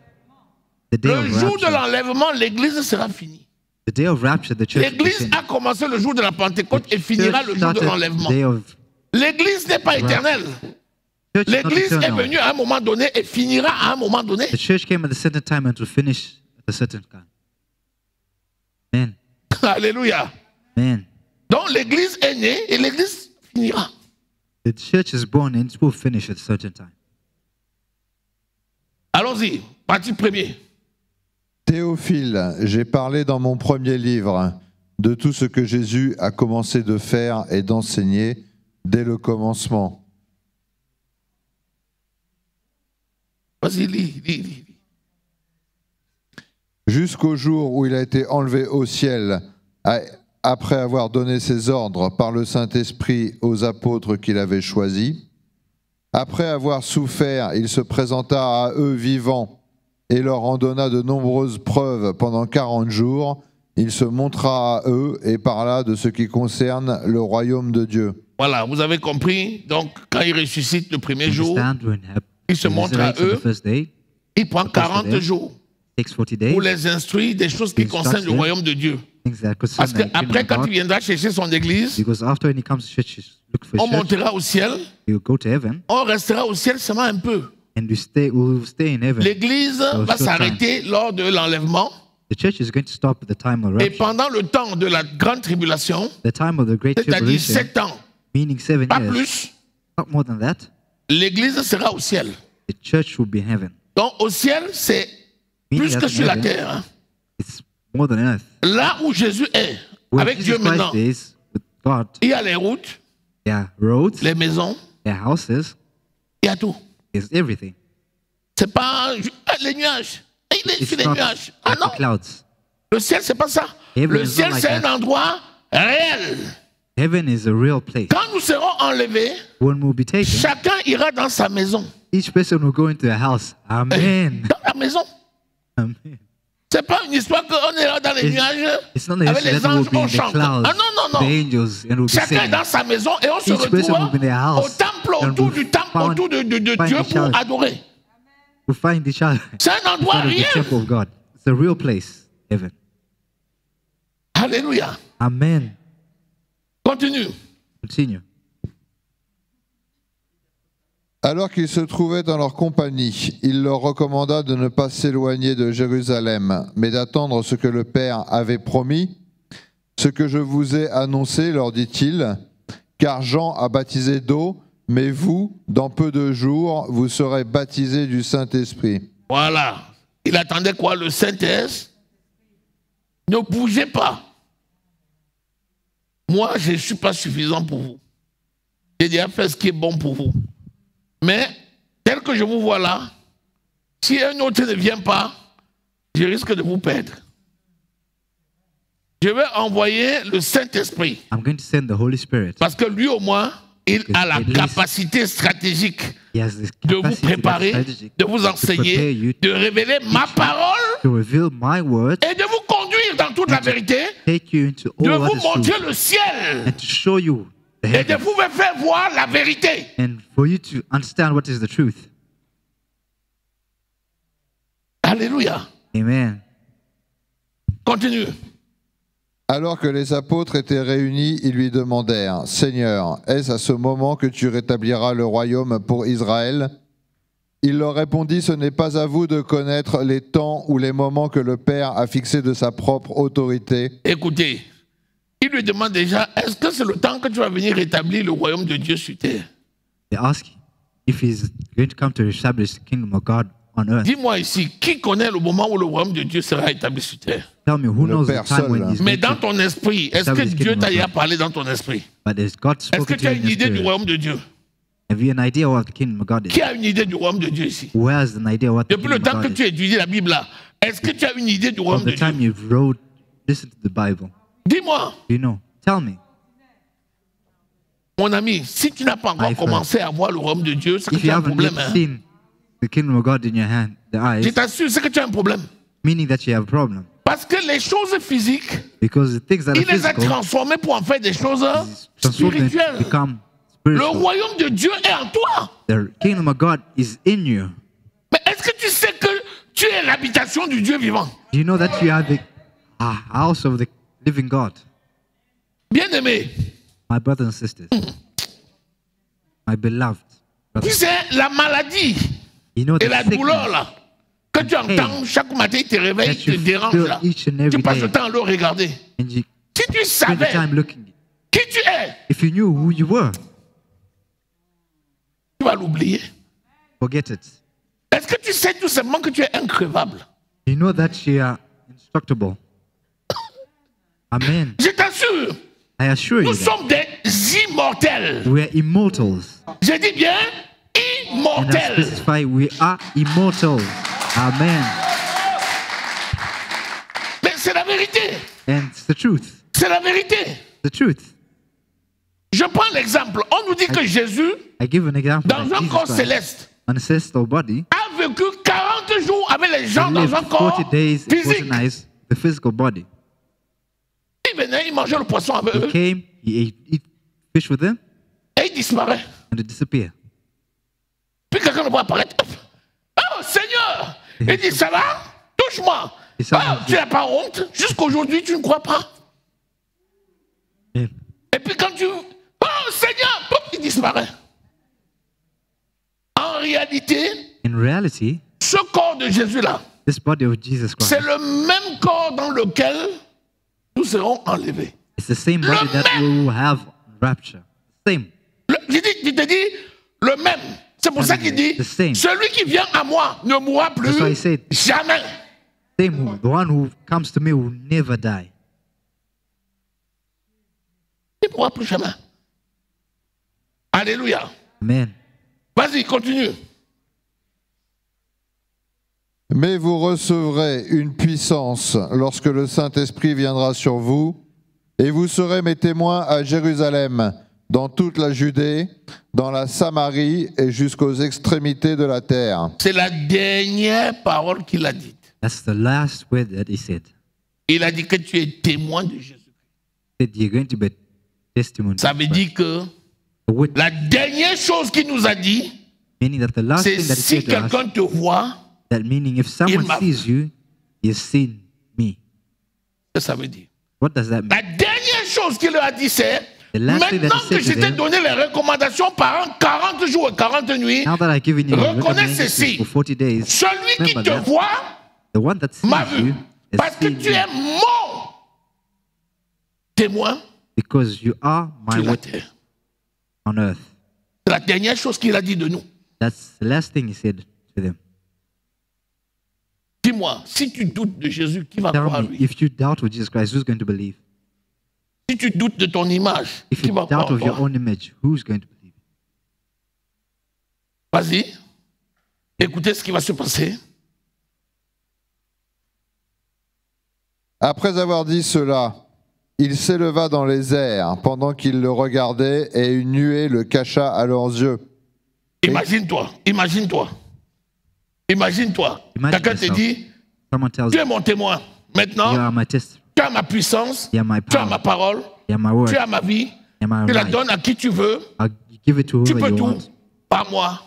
The day Le of jour de rapture. l'enlèvement, l'église sera finie. The day of rapture, the church will L'église finish. a commencé le jour de la Pentecôte et The finira church le jour de started l'enlèvement. the day of L'église n'est pas éternelle. church is not L'église est eternal. venue à un moment donné et finira à un moment donné. The church came at a certain time and will finish at a certain time. Amen. Alléluia. Amen. Donc l'église est née et l'église finira. The church is born and it will finish at a certain time. Allons-y, partie premier. Théophile, j'ai parlé dans mon premier livre de tout ce que Jésus a commencé de faire et d'enseigner dès le commencement. Vas-y, lis. Jusqu'au jour où il a été enlevé au ciel, après avoir donné ses ordres par le Saint-Esprit aux apôtres qu'il avait choisis. Après avoir souffert, il se présenta à eux vivants et leur en donna de nombreuses preuves pendant 40 jours. Il se montra à eux et parla de ce qui concerne le royaume de Dieu. Voilà, vous avez compris. Donc, quand il ressuscite le premier jour, Understand when il se he montre à resurrects on eux. the first day, il prend 40 day. jours takes 40 days, pour les instruire des choses qui Il concernent le starts royaume de Dieu. things that concern Parce the kingdom qu'après, of quand God. il viendra chercher son église, Because after when he comes to church, look for on his church, montera au ciel, he will go to heaven, on restera au ciel seulement un peu. and we will stay in heaven. L'église For a va short s'arrêter lors de l'enlèvement. The church is going to stop at the time of Et rapture. pendant le temps de la grande tribulation, The time of the great c'est-à-dire tribulation, 7 ans, meaning 7 pas years, plus, not more than that, l'église sera au ciel. the church will be in heaven. Donc au ciel, c'est Meaning plus that que in sur la heaven, terre. Hein. it's more than earth. Là où Jésus est, Where avec Dieu Jesus maintenant, Christ is with God, il y a les routes, there are roads, les maisons, there are houses, il y a tout. there's everything. C'est pas les nuages. Il est It's sur les not nuages. Ah like non, the clouds. le ciel, c'est pas ça. Heaven Le is ciel, not like c'est un that. endroit réel. Heaven is a real place. Quand nous serons enlevés, When we'll be taken, chacun ira dans sa maison. each person will go into a house. Amen. Dans la maison. Amen. C'est pas une histoire qu'on est là dans les nuages. It's not the Avec les history that we'll anges, be on in the chante. clouds, Ah non, non, the non. angels, and we'll be Chacun est singing. dans sa maison et on se Each person will be in their retrouve au house temple, and autour will du temple, find- autour de find Dieu each pour other. adorer. We'll find each other. C'est un endroit Part of the réel. temple of God. It's a real place, heaven. Alléluia. Amen. Continue. Continue. Alors qu'ils se trouvaient dans leur compagnie, il leur recommanda de ne pas s'éloigner de Jérusalem, mais d'attendre ce que le Père avait promis. Ce que je vous ai annoncé, leur dit-il, car Jean a baptisé d'eau, mais vous, dans peu de jours, vous serez baptisés du Saint-Esprit. Voilà. Il attendait quoi? Le Saint-Esprit. Ne bougez pas. Moi, je ne suis pas suffisant pour vous. J'ai déjà fait ce qui est bon pour vous. Mais, tel que je vous vois là, si un autre ne vient pas, je risque de vous perdre. Je vais envoyer le Saint-Esprit. I'm going to send the Holy Spirit. Parce que lui, au moins, il a la At least capacité stratégique He has this de vous capacity, préparer, that strategy, de vous to prepare enseigner, you, de révéler ma parole to reveal my word, et de vous conduire dans toute la vérité, take you into de all vous what is montrer true, le ciel and to show you the et de heavens, vous faire voir la vérité. and for you to understand what is the truth. Alléluia. Amen. Continue. Alors que les apôtres étaient réunis, ils lui demandèrent, « Seigneur, est-ce à ce moment que tu rétabliras le royaume pour Israël ?» Il leur répondit, « Ce n'est pas à vous de connaître les temps ou les moments que le Père a fixés de sa propre autorité. » Écoutez, il lui demande déjà, est-ce que c'est le temps que tu vas venir rétablir le royaume de Dieu sur terre? They ask if he's going to come to establish the kingdom of God on earth. Dis-moi ici, qui connaît le moment où le royaume de Dieu sera établi sur terre? Tell me, who Le knows the Père time when seul. he's Mais going dans to, ton esprit, est-ce que Establish Dieu kingdom t'a of déjà God. parlé dans ton esprit? but has God Est-ce que spoken tu to as you in une your idée du spirit? royaume de Dieu? Have you an idea what the kingdom of God is? Qui a une idée du royaume de Dieu ici? Who has an idea what the Depuis le kingdom of temps que God tu is? étudies la Bible là, est-ce que tu as une idée du From royaume de the time Dieu? you've wrote, listen to the Bible. Dis-moi, You know, tell me. mon ami, si tu n'as pas encore My friend. commencé à voir le royaume de Dieu, c'est que If tu you as un haven't problème. yet Hein? seen the kingdom of God in your hand, the Je eyes, t'assure, c'est que tu as un problème. meaning that you have a problem. Parce que les choses physiques, Because the things that are il les a physical transformées pour en faire des choses is transformed and spirituelles. become Le spiritual. royaume de Dieu est en toi. The kingdom of God is in you. Mais est-ce que tu sais que tu es l'habitation du Dieu vivant? Do you know that you are the house of the living God? Bien-aimé, My brothers and sisters, my beloved tu brothers, sais, la maladie you know et the la douleur sickness là, que tu entends chaque matin, il te réveille, that il te you dérange feel là. each and Tu every passes le day, temps à le regarder. and you Si tu spend the savais time looking. qui tu es, If you knew who you were, tu vas l'oublier. forget it. Est-ce que tu sais tout simplement que tu es increvable? You know that you are indestructible. Amen. Je t'assure, I assure you nous that sommes des immortels. we are immortals. Je dis bien And I immortels. specify we are immortal. Amen. Mais c'est la vérité. And it's the truth. C'est la vérité. The truth. Je prends l'exemple. On nous dit que Jésus, I give an example. dans That un corps Jesus Christ, céleste, on a celestial body, a vécu 40 jours avec les he gens dans lived un corps 40 days, 40 physique. nights, the physical body. Il venait, il mangeait le poisson avec He eux came, he ate fish with them, et il disparaît. and they disappear. Puis quelqu'un le voit apparaître. Oh Seigneur! Il dit, ça va? Touche-moi. Et ça Ah, va. tu n'as pas honte? Jusqu'aujourd'hui, tu ne crois pas. And Et puis quand tu... Oh Seigneur! Pop, il disparaît. En réalité, in reality, ce corps de Jésus-là, this body of Jesus Christ c'est le même corps dans lequel nous serons enlevés. is the same body that we will have in rapture. Same. Je te dis, le même. C'est pour ça qu'il dit, The same. celui qui vient à moi ne mourra plus That's why he said- jamais. Same. The one who comes to me will never die. Il ne mourra plus jamais. Alléluia. Amen. Vas-y, continue. Mais vous recevrez une puissance lorsque le Saint-Esprit viendra sur vous, et vous serez mes témoins à Jérusalem, dans toute la Judée, dans la Samarie et jusqu'aux extrémités de la terre. C'est la dernière parole qu'il a dite. That's the last word that he said. Il a dit que tu es témoin de Jésus. He said you're going to be testimony. Ça veut dire que The word, la dernière chose qu'il nous a dit, meaning that the last c'est thing that he si said to us, quelqu'un te voit, that meaning if someone m'a- sees you, he has seen me. ça veut dire. What does that mean? La dernière chose qu'il leur a dit, c'est The last thing that maintenant he que said je to t'ai them, donné les recommandations par an, 40 jours et 40 nuits, Now that I've given you reconnais recommendations ceci. for 40 days, Celui qui remember te that. voit The one that m'a sees vu. you Parce has que seen tu me, es mon témoin because you are my sur la witness terre. on earth. C'est la dernière chose qu'il a dit de nous. That's the last thing he said to them. Dis-moi, si tu doutes de Jésus, qui va Tell croire à me, lui? if you doubt with Jesus Christ, who's going to believe? Si tu doutes de ton image, If qui you va croire doubt en of your toi? own image, who's going to believe? Vas-y. Écoutez ce qui va se passer. Après avoir dit cela, il s'éleva dans les airs pendant qu'ils le regardaient et une nuée le cacha à leurs yeux. Imagine-toi, imagine-toi. Imagine-toi. Imagine Quelqu'un te yourself. dit, Someone tells tu es you, mon témoin. you Maintenant, are my test, tu as ma puissance, you are my tu as power, ma parole, you are my word, tu as ma vie. you are my Tu la right. donnes à qui tu veux. I'll give it to Tu whoever peux you tout want. par moi.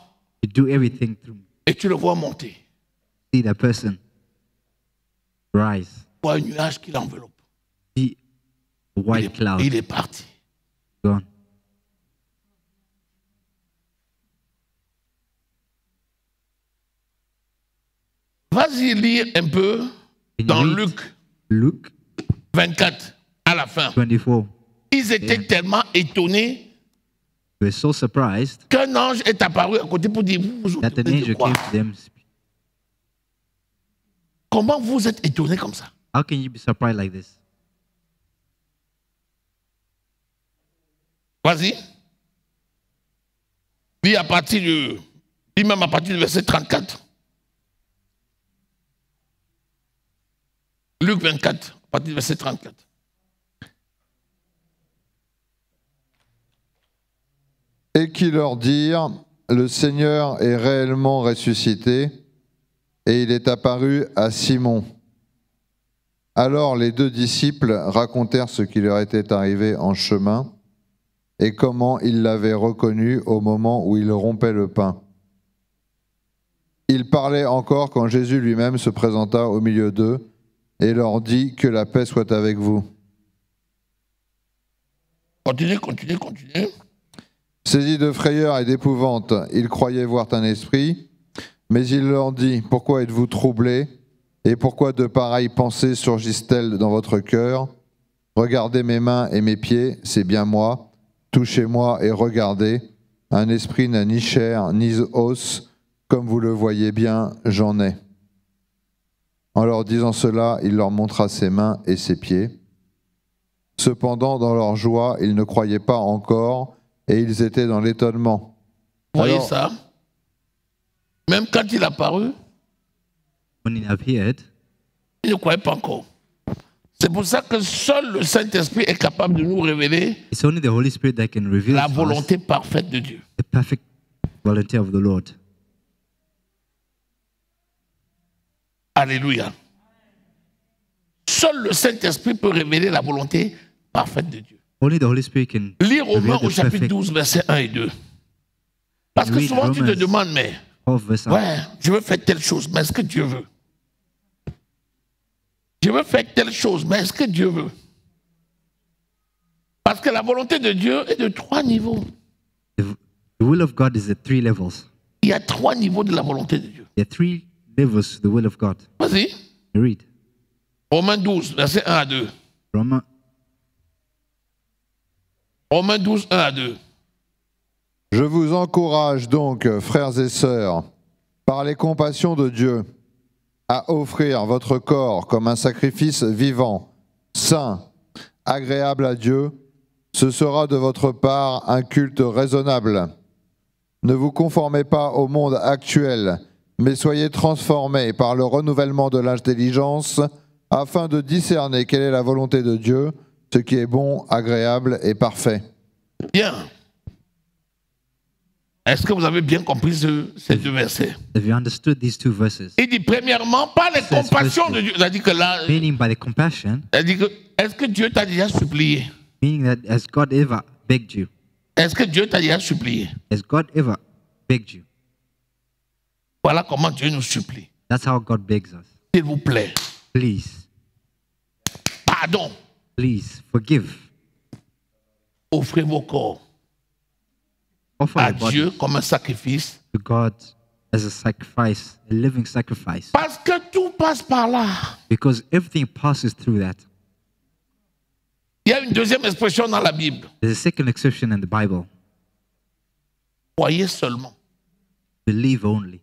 You do everything through me. Et tu le vois monter. See that person rise. Tu vois un nuage qui l'enveloppe. See a white cloud Il est parti. gone. Vas-y lire un peu Can dans you read Luc Luke 24 à la fin. 24. Ils étaient tellement étonnés They were so surprised qu'un ange est apparu à côté pour dire, vous that an étonnez de angel quoi? came to them. Comment vous êtes étonnés comme ça? How can you be surprised like this? Vas-y. Lis même à partir du verset 34. Luc 24, à partir du verset 34. Et qui leur dirent, le Seigneur est réellement ressuscité, et il est apparu à Simon. Alors les deux disciples racontèrent ce qui leur était arrivé en chemin, et comment ils l'avaient reconnu au moment où il rompait le pain. Ils parlaient encore quand Jésus lui-même se présenta au milieu d'eux, et leur dit que la paix soit avec vous. Continuez, continuez, continuez. Saisis de frayeur et d'épouvante, ils croyaient voir un esprit, mais il leur dit, pourquoi êtes-vous troublés, et pourquoi de pareilles pensées surgissent-elles dans votre cœur? Regardez mes mains et mes pieds, c'est bien moi, touchez-moi et regardez, un esprit n'a ni chair ni os, comme vous le voyez bien, j'en ai. En leur disant cela, il leur montra ses mains et ses pieds. Cependant, dans leur joie, ils ne croyaient pas encore, et ils étaient dans l'étonnement. Vous voyez Alors, ça? Même quand il est apparu, When he appeared, il ne croyait pas encore. C'est pour ça que seul le Saint-Esprit est capable de nous révéler it's only the Holy Spirit that can reveal la to us volonté parfaite de Dieu. the perfect volunteer of the Lord. Alléluia. Seul le Saint-Esprit peut révéler la volonté parfaite de Dieu. Only the Holy Spirit can Lire Romains reveal au the chapitre perfect 12, versets 1 et 2. Parce que Read souvent tu te Romans. demandes, mais 12 verse 1. ouais, je veux faire telle chose, mais est-ce que Dieu veut? Je veux faire telle chose, mais est-ce que Dieu veut? Parce que la volonté de Dieu est de 3 niveaux. The will of God is at 3 levels. Il y a 3 niveaux de la volonté de Dieu. There are 3 levels to the will of God. Vas-y. Read Romains 12, versets 1 à 2. Romans Romains 12, 1 à 2. je vous encourage donc, frères et sœurs, par les compassions de Dieu, à offrir votre corps comme un sacrifice vivant, saint, agréable à Dieu. Ce sera de votre part un culte raisonnable. Ne vous conformez pas au monde actuel, mais soyez transformés par le renouvellement de l'intelligence, afin de discerner quelle est la volonté de Dieu, ce qui est bon, agréable et parfait. Bien. Est-ce que vous avez bien compris ces 2 versets? Have you understood these 2 verses? Il dit premièrement, par les Says compassions de firstly. Dieu. C'est-à-dire que là, Meaning by the compassion, est-ce que Dieu t'a déjà supplié? meaning that has God ever begged you? Est-ce que Dieu t'a déjà supplié? Has God ever begged you? Voilà comment Dieu nous supplie. That's how God begs us. S'il vous plaît, Please, pardon, please forgive. offrez vos corps Offer à your body Dieu comme un sacrifice. to God as a sacrifice, a living sacrifice. Parce que tout passe par là. Because everything passes through that. Il y a une deuxième expression dans la Bible. There's a second exception in the Bible. Croyez seulement. Believe only.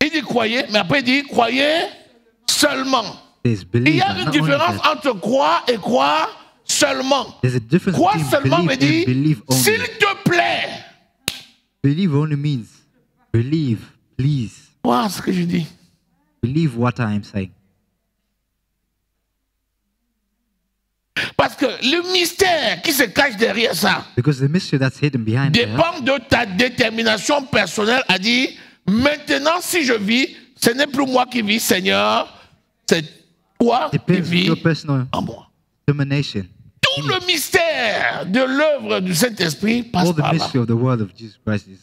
Il dit croyez, mais après il dit croyez seulement. There's Il believe y a and une not only différence that. entre croire et croire seulement. There's a difference Croire between seulement me believe dit, and believe s'il only. te plaît. Believe only means believe, please. Croire ce que je dis. Believe what I am saying. Parce que le mystère qui se cache derrière ça Because the mystery that's hidden behind there dépend de ta détermination personnelle à dire, maintenant si je vis, ce n'est plus moi qui vis, Seigneur, c'est toi qui depends on vis your personal en moi. determination. Tout le mystère de l'œuvre du Saint-Esprit passe All the par là. mystery of the word of Jesus Christ is,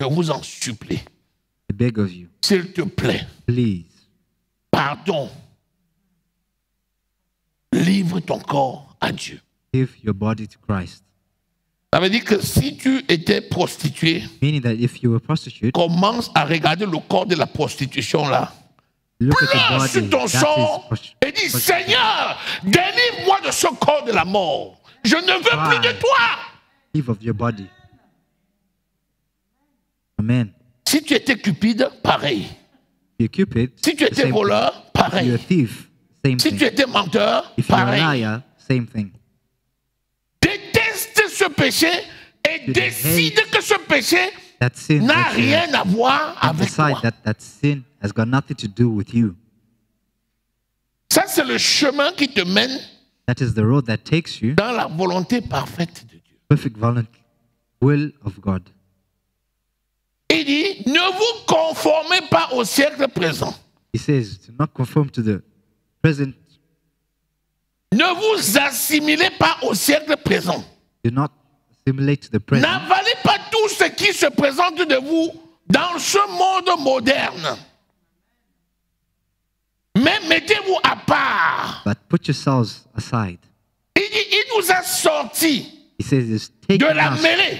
Je vous en supplie, I beg of you, s'il te plaît, please, pardon. Livre ton corps à Dieu. give your body to Christ. Ça veut dire que si tu étais prostituée, Meaning that if you were a prostitute, commence à regarder le corps de la prostitution là. look at the Pleure body sur ton that sang is et dis, Seigneur, délivre-moi de ce corps de la mort. Je ne veux plus de toi. prostitute of your body. Amen. Si tu étais cupide, pareil. If you're Cupid, Si tu the étais same voleur, thing. If pareil. you're a thief, same Si thing. tu étais menteur, If you're a pareil. liar, same thing. Déteste ce péché et décide que ce péché That sin n'a that you rien à voir and avec decide toi. that sin has got nothing to do with you. Ça, c'est le chemin qui te mène That is the road that takes you dans la volonté parfaite de Dieu. perfect will of God. Il dit, ne vous conformez pas au siècle présent. He says to not conform to the present, Ne vous assimilez pas au siècle présent. do not assimilate to the present. N'avalez pas tout ce qui se présente de vous dans ce monde moderne. Mais mettez-vous à part. But put yourselves aside. Il dit, il nous a sortis He says, "Is de taken la us, mêlée.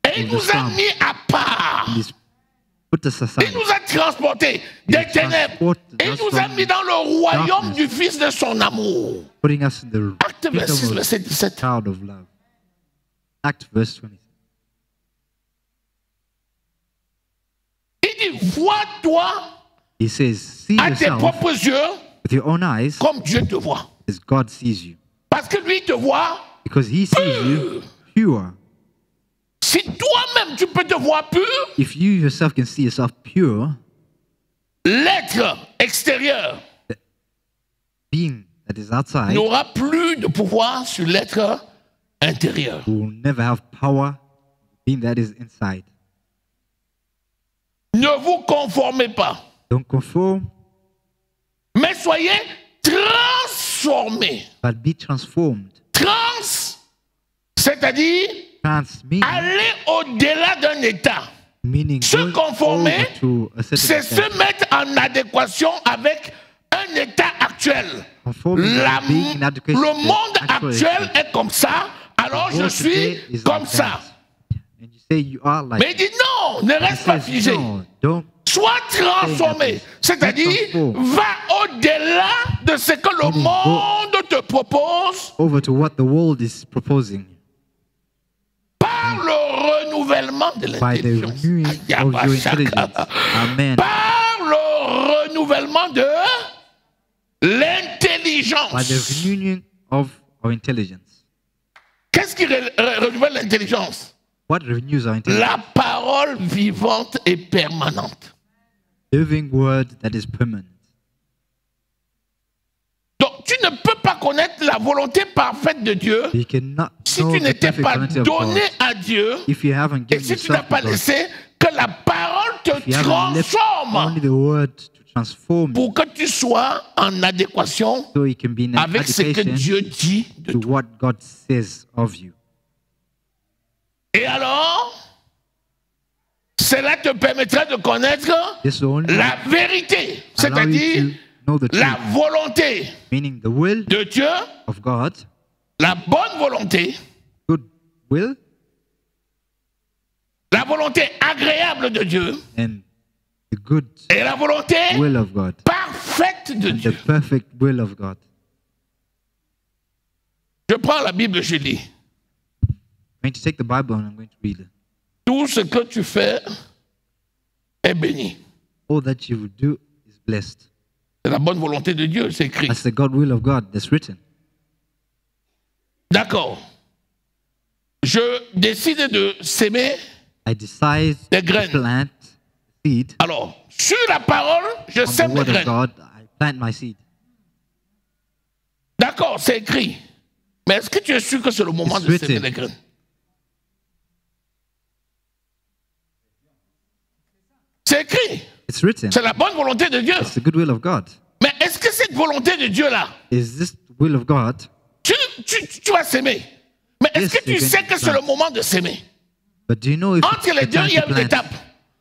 Et il of the nous a storm. mis à part. He's put us Il aside, nous a transportés des ténèbres. transported Et il us nous a from mis dans le royaume darkness. du Fils de son amour. putting us in the Acte 26, kingdom of verset 17. child of love." Act verse 20. Il dit, vois-toi He says, "See à tes yourself propres yeux with your own eyes comme Dieu te voit. as God sees you, Parce que lui te voit. because He sees you pure. Si toi-même tu peux te voir pur, If you yourself can see yourself pure, l'être extérieur being that is outside n'aura plus de pouvoir sur l'être intérieur. will never have power. Being that is inside. Ne vous conformez pas, Don't conform, mais soyez transformés. but be transformed. C'est-à-dire Meaning aller au-delà d'un état. Se going conformer, over to a certain c'est extent. se mettre en adéquation avec un état actuel. Conforming La- is being in education le to the monde actual actuel state. est comme ça, alors The je world suis today is comme like ça. that. And you say you are like Mais il dit non, ne He reste pas says, figé. no, don't Sois transformé. C'est-à-dire, va au-delà de ce que le monde te propose over to what the world is proposing par le renouvellement de by the l'intelligence. renewing of your intelligence. Amen. Par le renouvellement de By the l'intelligence. renewing of our intelligence. Qu'est-ce qui renouvelle l'intelligence? What renews our intelligence? La parole vivante et permanente. Living word that is permanent. Donc, tu ne peux pas connaître la volonté parfaite de Dieu You cannot si know tu the n'étais perfect pas volunty of God donné à Dieu if you haven't et given si tu n'as yourself pas to God. laissé que la parole te If you haven't left transforme only the word to transform you pour que tu sois en adéquation so you can be in avec ce que education Dieu dit de to toi. what God says of you. Et alors, cela te permettra de connaître This will only la vérité, allow you c'est-à-dire to know the la truth, volonté meaning the will de Dieu, of God, la bonne volonté, good will, la volonté agréable de Dieu and the good et la volonté will of God, parfaite de and the Dieu. perfect will of God. Je prends la Bible, je lis. I'm going to take the Bible and I'm going to read it. Tout ce que tu fais est béni. All that you will do is blessed. C'est la bonne volonté de Dieu, c'est écrit. That's the God will of God that's written. D'accord. Je décide de s'aimer. I decide Des to graines. plant seed Alors, sur la parole, je on the sème les word of graines. God. I plant my seed. D'accord, c'est écrit. Mais est-ce que tu es sûr que c'est le moment It's de semer written. les graines? C'est écrit. It's written. C'est la bonne volonté de Dieu. It's the good will of God. Mais est-ce que cette volonté de Dieu-là, Is this the will of God? tu vas s'aimer? Mais est-ce Yes, que tu you're sais going to que c'est le plant. moment de s'aimer? But do you know if Entre it's les the deux, time il y a to une plant? étape.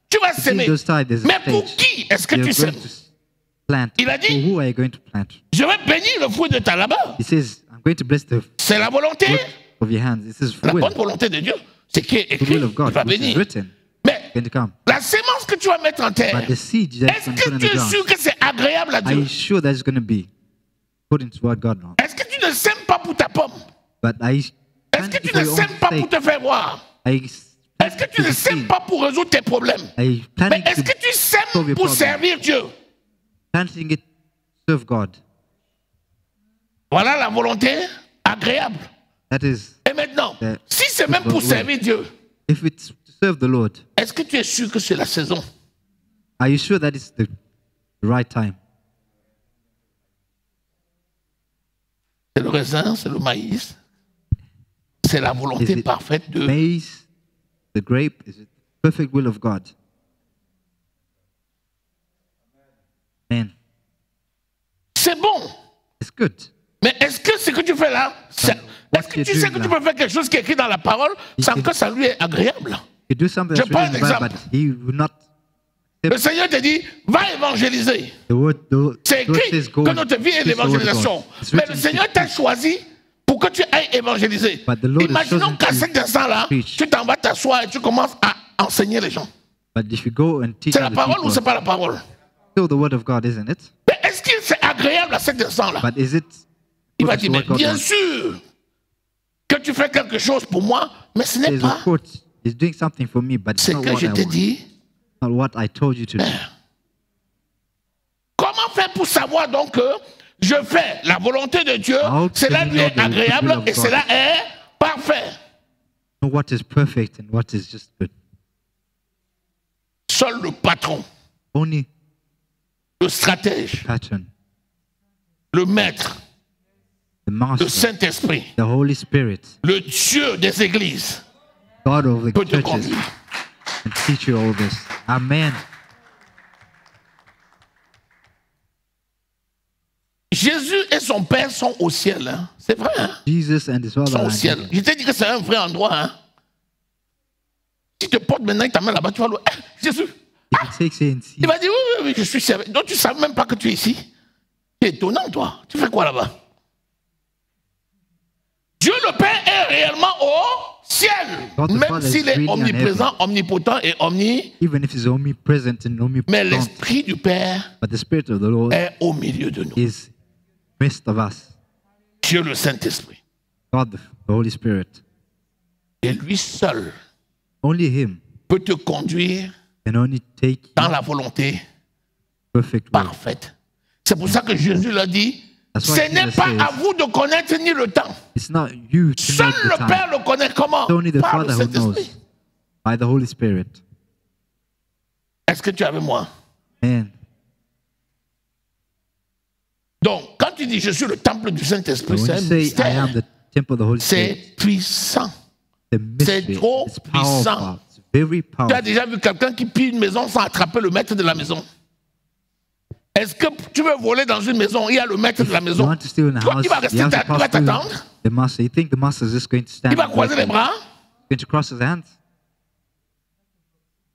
Tu vas Between s'aimer. those sides, there's a Mais pour stage. qui est-ce que You're tu going sèmes? to plant. Il a dit- For who are you going to plant? Je vais bénir le fruit de ta labeur. He says, I'm going to bless the C'est la volonté. work of your hands. This is La for will. bonne volonté de Dieu. C'est qui est The écrit. will of Il God, va which is bénir. written, Mais going to come. la sémence que tu vas mettre en terre, But the seed that est-ce you're going to que put in tu the es ground, sûr que c'est agréable à are Dieu? you sure that's going to be put into what God wants? Est-ce que tu ne sèmes pas pour ta pomme? But are you Est-ce que planting tu for ne your own sèmes pas pour sake? te faire voir? Are you Est-ce que tu ne sèmes pas pour résoudre tes problèmes? Are you Mais planting est-ce to que tu solve sèmes your pour problem? servir Dieu? Planting it to serve God? Voilà la volonté agréable. That is, Et maintenant, Yeah. si c'est même pour Ouais. servir Dieu, if it's to serve the Lord, est-ce que tu es sûr que c'est la saison? are you sure that it's the right time? C'est le raisin, c'est le maïs. C'est la Is volonté it parfaite de... maize, the grape? Is it the perfect will of God? Man, C'est bon. it's good. Mais est-ce que ce que tu fais là, what est-ce que you're tu sais doing que tu now- peux faire quelque chose qui est écrit dans la parole sans can- que ça lui est agréable? You do something Je that's prends written in un the Bible, exemple. but He will not. Le Seigneur te dit, va évangéliser. The C'est word écrit says go que and notre vie est preach the word of l'évangélisation. God. It's Mais written le to Seigneur t'a preach. choisi pour que tu ailles évangéliser. But the Lord has Imaginons chosen qu'à to cet instant-là, preach. tu t'en vas t'asseoir et tu commences à enseigner les gens. But if you go and teach C'est la other parole ou people, c'est pas la parole? still the word of God, isn't it? Mais est-ce que c'est agréable à cet instant-là? But is it? Il va according dire, to mais what God bien wants? sûr que tu fais quelque chose pour moi, mais ce n'est Says, pas of course, He's doing something for me, but it's ce not que what je I t'ai want. dit. Not what I told you to do. Comment faire pour savoir donc que je fais la volonté de Dieu, How cela can you lui know est the will agréable of et God? cela est parfait. Know what is perfect and what is just good. Seul le patron, Only le stratège, pattern, le maître, the le Master, Saint-Esprit, the Holy Spirit, le Dieu des églises God of the peut te churches, conduire. and teach you all this. Amen. Jésus et son Père sont au ciel. Hein. C'est vrai, hein? Jesus and His Ils sont Father au are in ciel. heaven. Je t'ai dit que c'est un vrai endroit. Hein? Si tu te portes maintenant et ta main là-bas, tu vas le... Jésus, If it takes you and see, il va dire, oui, oui, oui, je suis servi. Donc tu ne savais même pas que tu es ici. C'est étonnant, toi. Tu fais quoi là-bas? Dieu le Père est réellement au ciel. God the Même Father is s'il est really in omniprésent, omnipotent et omni. even if He's omnipresent and Mais omnipotent, l'Esprit du Père but the Spirit of the Lord est au milieu de nous. is midst of us. Dieu le Saint-Esprit. God, the Holy Spirit. Et lui seul Only Him peut te conduire can only take you dans la volonté perfect way. parfaite. C'est pour ça que Jésus l'a dit. That's why Ce n'est Jesus pas says, à vous de connaître ni le temps. It's not you to Seul know the le time. Père le connaît. Comment? It's only the Par le Father who knows Saint-Esprit. by the Holy Spirit. Est-ce que tu es avec moi? Man, Donc, quand tu dis je suis le temple du Saint-Esprit, when c'est un you say I mystère. am the temple of the Holy C'est Spirit, puissant. the mystery, trop it's puissant. powerful. It's very Tu as powerful. déjà vu quelqu'un qui pille une maison sans attraper le maître de la maison? Est-ce que tu veux voler dans une maison, il y a le maître de la You maison? want to steal in a Toi, house, il va you rester have to il va pass through t'attendre. the master. You think the master is just going to stand Il va and croiser les wait, bras. going to cross his hands?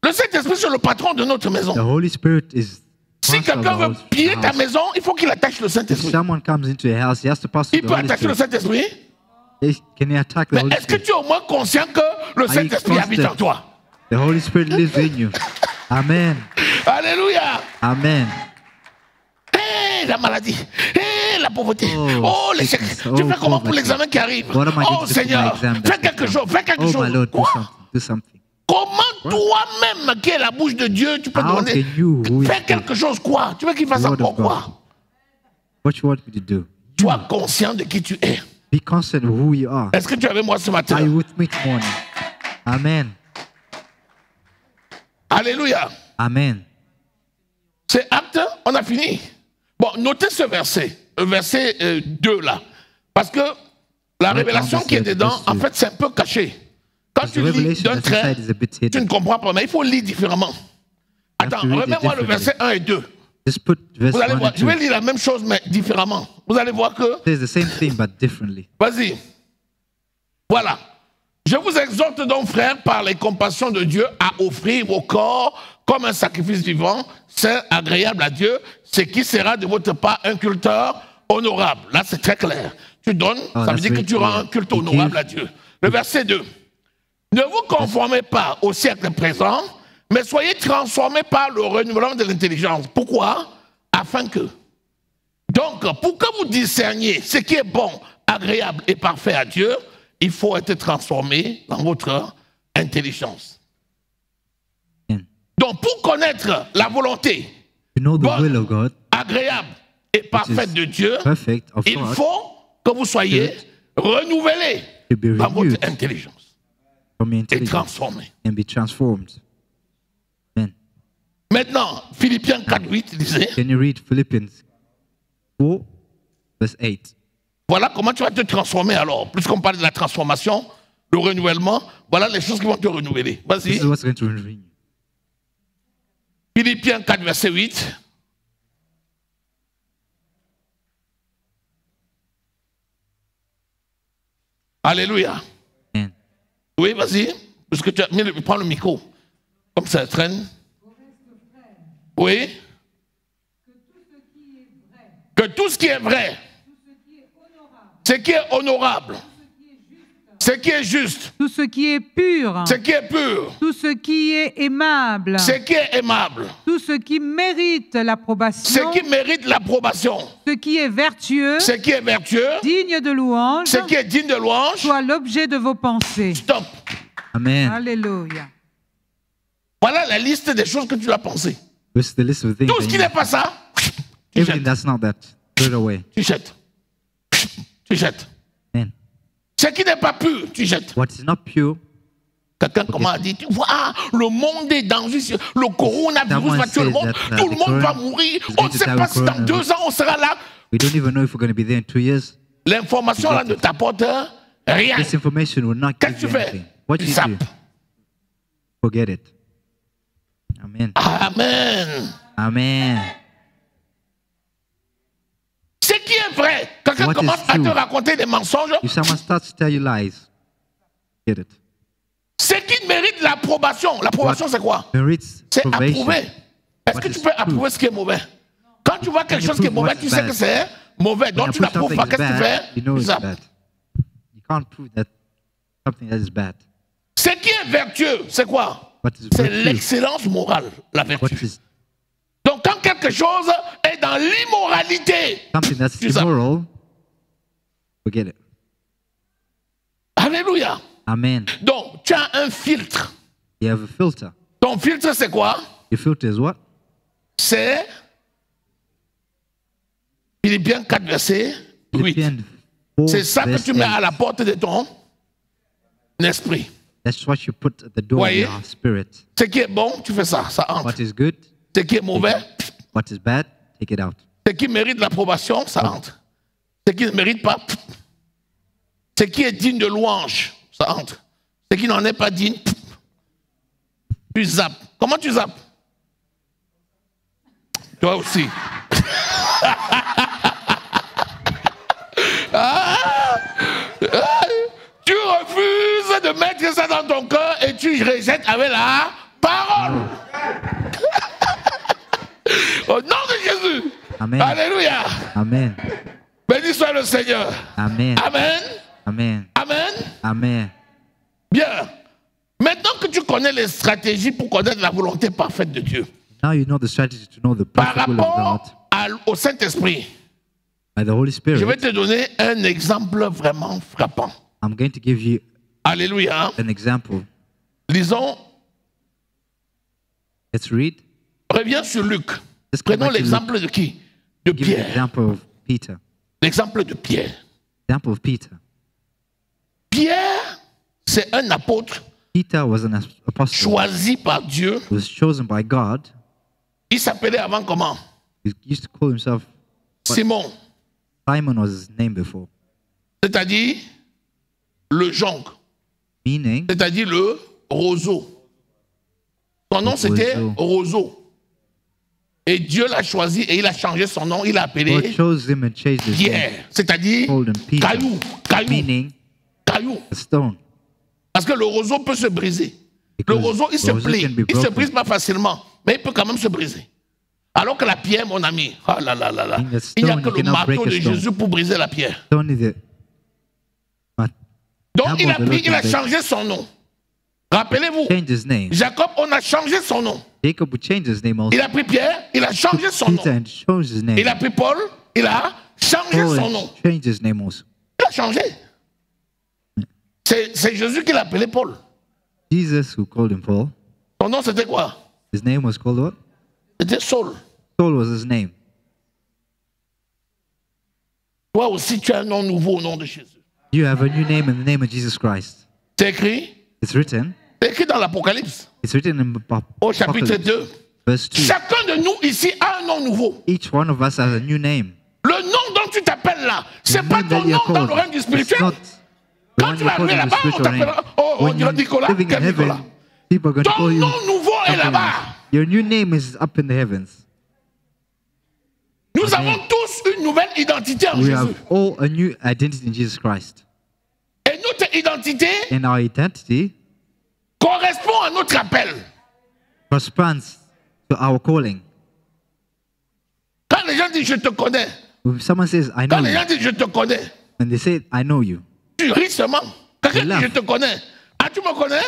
Le Saint-Esprit, c'est le patron de notre The maison. Holy Spirit is Si master of the quelqu'un veut whole piller ta house. maison, il faut qu'il attache le If Saint-Esprit. someone comes into a house, he has to pass through Il the peut Holy attacher le Spirit. Saint-Esprit. Can he attack the Mais Holy est-ce que Spirit? tu es au moins conscient que le you Saint-Esprit habite en constant? toi? The Holy Spirit lives in you. Amen. Alléluia. Amen. La maladie, la pauvreté, Oh, l'échec. sickness. Tu Oh, fais comment pour poverty. l'examen qui arrive? What am I Oh going to do for my Seigneur, exam? fais that's quelque to chose, come? fais quelque Oh chose. my Lord, do Quoi? something. Do something. Comment toi-même, qui est la bouche de Dieu, tu peux How demander, can you, who is fais quelque chose quoi? Tu veux qu'il fasse the word encore of God? quoi? What you want me to do? Sois conscient de qui tu es. Be conscious of who you are. Est-ce que tu es avec moi ce matin? Are you with me this morning? Amen. Alléluia. Amen. C'est acte, on a fini. Bon, notez ce verset, le verset 2 là. Parce que la Right révélation down qui est this dedans, verse en two. fait, c'est un peu caché. Quand The tu lis revelation d'un that's trait, inside is a bit tu ne hidden. comprends pas, mais il faut lire différemment. have Attends, to read it remets-moi le differently. verset 1 et 2. Just put verse Vous allez 1 voir, and je 2. vais lire la même chose, mais différemment. Vous allez voir que, It says the same thing but differently. vas-y. Voilà. Je vous exhorte donc, frères, par les compassions de Dieu, à offrir vos corps comme un sacrifice vivant, saint, agréable à Dieu, ce qui sera de votre part un culteur honorable. Là, c'est très clair. Tu donnes, Oh, ça veut that's dire que very tu rends clear. un culte You honorable give. à Dieu. Le verset 2. Ne vous conformez pas au siècle présent, mais soyez transformés par le renouvellement de l'intelligence. Pourquoi? Afin que. Donc, pour que vous discerniez ce qui est bon, agréable et parfait à Dieu, il faut être transformé dans votre intelligence. Amen. Donc, pour connaître la volonté To know the Bon. will of God, agréable et parfaite de Dieu, perfect of il God, faut que vous soyez renouvelés to be dans votre renewed intelligence from your et intelligence transformés. and be transformed. Amen. Maintenant, Philippiens 4:8 disait, Can you read Philippians 4, verse 8? voilà comment tu vas te transformer alors. Puisqu'on parle de la transformation, le renouvellement, voilà les choses qui vont te renouveler. This Vas-y. is what's going to renew you. Philippiens 4, verset 8. Alléluia. Amen. Oui, vas-y. Parce que tu as mis prends le micro. Comme ça traîne. Oui. Que tout ce qui est vrai, ce qui est honorable, ce qui est juste, tout ce qui est pur, ce qui est pur, tout ce qui est aimable, ce qui est aimable, tout ce qui mérite ce l'approbation, qui mérite l'approbation, ce qui est vertueux, ce qui est vertueux, digne de louange, ce qui est digne de louange. soit l'objet de vos pensées. Stop. Amen. Alléluia. Voilà la liste des choses que tu dois penser. This is the list of things. Tout ce that qui you- n'est pas ça, tu Everything jettes. that's not that, throw it away. Tu jettes. Tu jettes. Amen. Ce qui n'est pas pur, tu jettes. What is not pure, Quelqu'un comment a dit, tu vois, le monde est dans le coronavirus Someone va tuer le says monde, that, tout le the monde va corona mourir, is on going ne to sait die pas with si dans coronavirus. 2 ans on sera là. we don't even know if we're going to be there in 2 years. L'information là ne t'apporte rien. This information will not Qu'est-ce give que you tu fais? anything. What Tu you do? zappes. Forget it. Amen. Amen. Amen. Ce qui est vrai, quelqu'un What is commence à te true? raconter des mensonges, If someone starts to tell you lies, get it. ce qui mérite l'approbation. L'approbation, c'est quoi? Merits C'est probation. approuver. Est-ce What que tu is peux true? approuver ce qui est mauvais? Quand tu vois quelque you chose qui est prove mauvais, what's tu sais bad? que c'est mauvais. When Donc you tu prove n'approuves something pas. is Qu'est-ce que tu bad, fais? you know Tu it's zappes. bad. You can't prove that something that is bad. Ce qui est vertueux, c'est quoi? What is C'est virtue? l'excellence morale, la What vertu. is Donc quand quelque chose est dans l'immoralité, something that's tu zappes. immoral, forget it. Alléluia. Amen. Donc tu as un filtre. You have a filter. Ton filtre, c'est quoi? Your filter is what? C'est Philippiens 4, verset 8. Philippians 4, C'est ça que verse tu mets à 8. la porte de ton esprit. That's what you put at the door of Voyez? your spirit. Ce qui est bon, tu fais ça, ça entre. What is good, Ce qui est mauvais, what is bad, take it out. ce qui mérite l'approbation, ça entre. Ce qui ne mérite pas, ce qui est digne de louange, ça entre. Ce qui n'en est pas digne, tu zappes. Comment tu zappes? Toi aussi. Tu refuses de mettre ça dans ton cœur et tu rejettes avec la parole. Au nom de Jésus. Amen. Alléluia. Amen. Béni soit le Seigneur. Amen. Amen. Amen. Amen. Amen. Bien. Maintenant que tu connais les stratégies pour connaître la volonté parfaite de Dieu, Now you know the strategy to know the par perfect will of God rapport au Saint-Esprit, by the Holy je vais Spirit. te donner un exemple vraiment frappant. I'm going to give you Alléluia. an example. Lisons, Let's read. reviens sur Luc. Let's come Prenons back to l'exemple de qui? De Give you an Pierre. example of Peter. L'exemple de Pierre. Example of Peter. Pierre, c'est un apôtre Peter was an apostle. choisi par Dieu. He was chosen by God. Il s'appelait avant comment? He used to call himself Simon. Simon was his name before. c'est-à-dire le jonc, meaning c'est-à-dire le roseau. Son nom, c'était Roseau. Et Dieu l'a choisi et il a changé son nom. Il l'a God appelé chose him and changed his name, Pierre, c'est-à-dire called him Peter, caillou, meaning caillou. a stone. Parce que le roseau peut se briser. Le Because roseau, il se roseau plie. can be Il ne se broken. brise pas facilement, mais il peut quand même se briser. Alors que la pierre, mon ami, ah là là là là, In the il n'y a stone, que you le cannot break marteau a de stone. Jésus pour briser la pierre. Stone is the Donc hammer il a of the pris, Lord il a can break. changé son nom. Rappelez-vous, Change his name. Jacob, on a changé son nom. Jacob would change his name also. Il a pris Pierre, il a changé son Peter nom. and changed his name. Il a pris Paul, il a changé Paul son and nom. changed his name also. Il a changé. C'est Jésus qui l'a appelé Paul. Jesus, who called him Paul, Son nom, c'était quoi? his name was called what? C'était Saul. Saul was his name. Toi aussi, tu as un nom nouveau au nom de Jésus. You have a new name in the name of Jesus Christ. C'est écrit? It's written. C'est écrit dans l'Apocalypse, It's written in au chapitre Apocalypse, 2. verse 2. Chacun de nous ici a un nom nouveau. Each one of us has a new name. Le nom dont tu t'appelles là, c'est The pas name ton that you're nom dans called. le règne du It's spirituel. not the Quand one tu you're vas called arriver in the là-bas, on spiritual t'appellera, realm. oh, on When dira you're Nicolas, living in quel heaven, Nicolas? people are going to Ton call you nom nouveau est something là-bas. else. Your new name is up in the heavens. Nous avons tous une nouvelle identité en We Jésus. have all a new identity in Jesus Christ. Et notre identité And our identity correspond à notre appel. corresponds to our calling. Quand les gens disent je te connais, When someone says, I know quand les you, gens disent je te connais, and they say, I know you, tu ris seulement. Quelqu'un dit laugh. je te connais. Ah, tu me connais?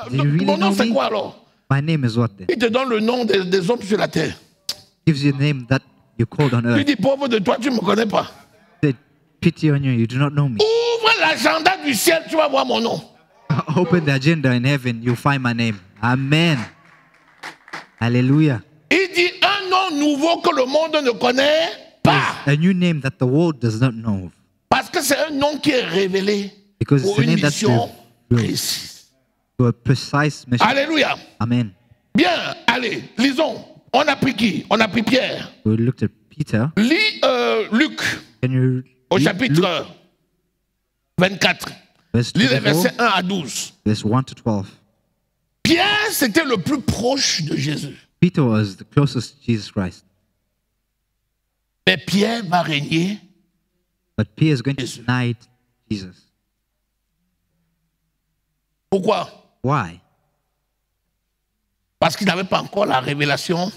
Do you really Mon nom know c'est me? quoi alors? My name is what then? Il te donne le nom des hommes sur la terre. Gives you a name that you called on Tu earth. dis pauvre de toi, tu ne me connais pas. Say, pity on you, you do not know me. Ouvre l'agenda du ciel, tu vas voir mon nom. Open the agenda in heaven, you'll find my name. Amen. Hallelujah. Il dit un nom nouveau que le monde ne connaît pas. A new name that the world does not know. Parce que c'est un nom qui est révélé Because pour it's a une name that's mission revealed précise. to a precise mission. Alléluia. Amen. Bien, allez, lisons. On a pris qui? On a pris Pierre. We looked at Peter. Lis Luc Can you au read chapitre Luke, 24. verse Lis les 24, versets 1 à 12. verse 1 to 12? Pierre, c'était le plus proche de Jésus. Peter was the closest to Jesus Christ. Mais Pierre va régner. But Peter is going to Jesus. deny Jesus. Pourquoi? Why? Parce qu'il n'avait pas encore la révélation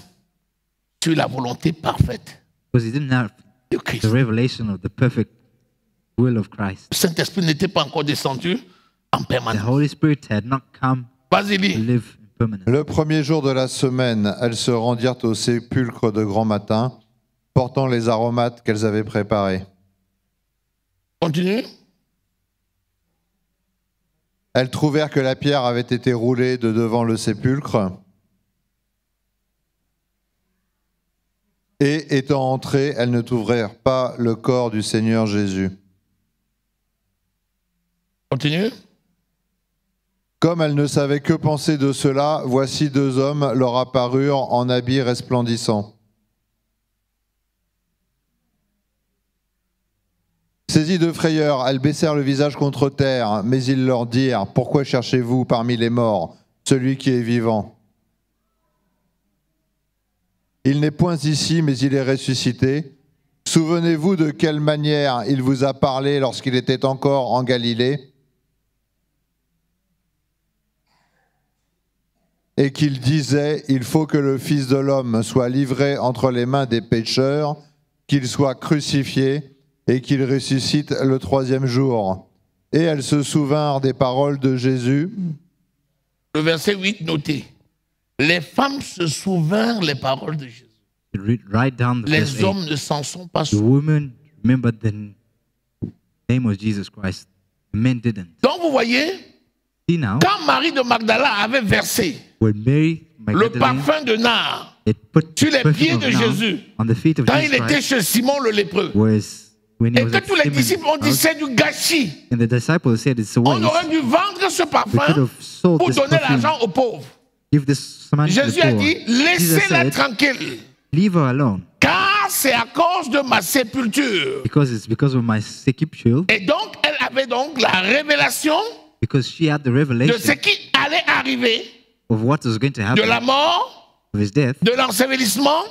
sur la volonté parfaite Because he didn't have de the Christ. revelation of the perfect will of Christ. Le Saint-Esprit n'était pas encore descendu en The permanence. Holy Spirit had not come Vas-y, to lis. live in permanence. Le premier jour de la semaine, elles se rendirent au sépulcre de grand matin, portant les aromates qu'elles avaient préparés. Continue. Elles trouvèrent que la pierre avait été roulée de devant le sépulcre. Et étant entrées, elles ne trouvèrent pas le corps du Seigneur Jésus. Continue. Comme elles ne savaient que penser de cela, voici deux hommes leur apparurent en habits resplendissants. Saisies de frayeur, elles baissèrent le visage contre terre, mais ils leur dirent « Pourquoi cherchez-vous parmi les morts celui qui est vivant ? Il n'est point ici, mais il est ressuscité. Souvenez-vous de quelle manière il vous a parlé lorsqu'il était encore en Galilée et qu'il disait « Il faut que le Fils de l'homme soit livré entre les mains des pécheurs, qu'il soit crucifié et qu'il ressuscite le troisième jour. » Et elles se souvinrent des paroles de Jésus. Le verset 8, notez. Les femmes se souvinrent les paroles de Jésus. Write down the verse Les 8. hommes ne s'en sont pas The souvenus. women remembered the name of Jesus Christ. The men didn't. Donc vous voyez, See now, quand Marie de Magdala avait versé when Mary le Magdalene parfum de nard had put sur les perfume pieds of de nard Jésus, on the feet of quand Jesus il était Christ, chez Simon le lépreux, was when he et was que at tous les Simon's disciples ont dit house, c'est du gâchis, and the disciples said it's a on waste. aurait dû vendre ce We could parfum have sold pour this donner perfume, l'argent aux pauvres. give this man to the Jésus a poor. dit, Jesus laissez-la said, tranquille, leave her alone, car c'est à cause de ma sépulture. because it's because of my sepulchre. Et donc, avait donc la révélation because she had the de ce revelation qui allait arriver, of what was going to de la happen, mort, of his death, de l'ensevelissement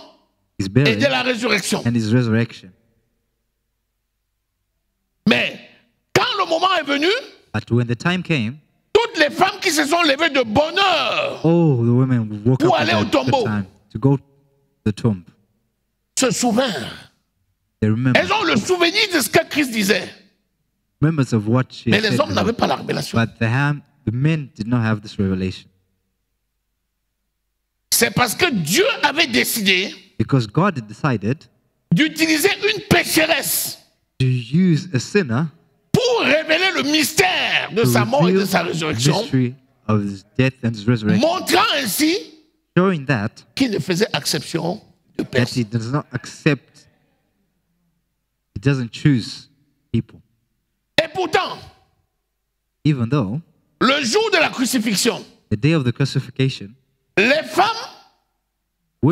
his et burial, de la résurrection. and his resurrection. Mais quand le moment est venu, But when the time came, toutes les femmes qui se sont levées de bonne heure all the women woke Pour up aller au at that tombeau. time to go to the tomb. se souvinrent. They remember, Elles ont le souvenir de ce que Christ disait. members of what she Mais said les to hommes n'avaient them. pas la révélation. But the men did not have this revelation. C'est parce que Dieu avait décidé Because God had decided d'utiliser une pécheresse to use a sinner pour révéler le mystère de to sa mort et de reveal sa the résurrection, mystery of his death and his resurrection, montrant ainsi showing that qu'il ne faisait exception de he personne. does not accept, he doesn't choose people. Et pourtant, Even though le jour de la crucifixion, the day of the crucifixion, les femmes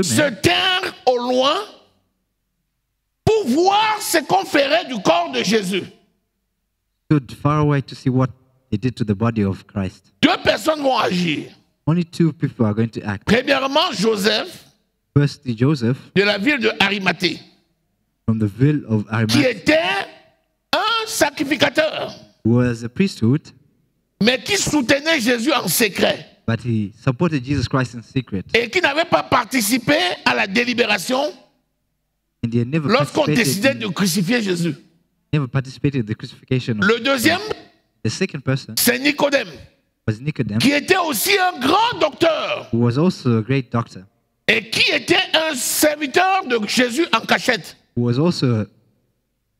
se women tinrent au loin pour voir ce qu'on ferait du corps de Jésus. stood far away to see what they did to the body of Christ. Deux personnes vont agir. Only two people are going to act. Premièrement, Joseph Firstly, Joseph de la ville de Arimathée, from the ville of qui Arimathea, était un sacrificateur, who was a priesthood, mais qui soutenait Jésus en secret but he supported Jesus Christ in secret. et qui n'avait pas participé à la délibération And he had lorsqu'on décidait de crucifier Jésus. never participated in the crucifixion. Le deuxième, The second person c'est Nicodème, was Nicodemus, qui était aussi un grand docteur who was also a great doctor, et qui était un serviteur de Jésus en cachette who was also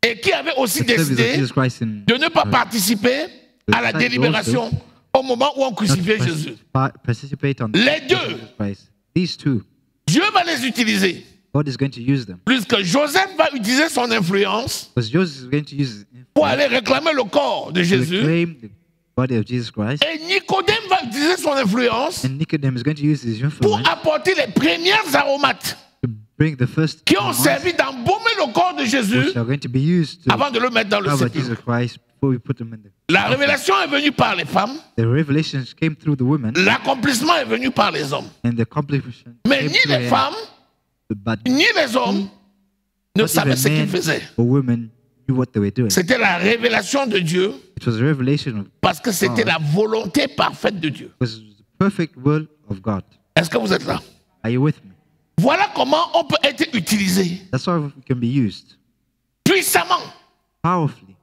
et qui avait aussi a service of décidé Jesus Christ in de ne pas participer à la decided délibération au moment où on not crucifiait to Jésus. participate on Les the deux. Jesus Christ. These two, Dieu va les utiliser, God is going to use them. puisque Joseph va utiliser son influence Because Joseph is going to use it pour aller réclamer le corps de to Jésus. reclaim the body of Jesus Christ, Et Nicodème va utiliser son influence and Nicodemus is going to use his pour influence apporter les premières aromates to bring the first qui ont ones servi d'embaumer le corps de Jésus which are going to be used to avant de le mettre dans le cover sépulcre. Jesus Christ before we put them in La révélation est venue par les femmes, the revelations came through the women, l'accomplissement est venu par les hommes. and the accomplishment Mais came ni through les him. femmes, But ni les hommes ne not savaient ce even qu'ils men faisaient. or women knew what they were doing. C'était la révélation de Dieu It was a revelation of parce que c'était God. la volonté parfaite de Dieu. It was the perfect will of God. Est-ce que vous êtes là? Are you with me? Voilà comment on peut être utilisé That's why we can be used puissamment. powerfully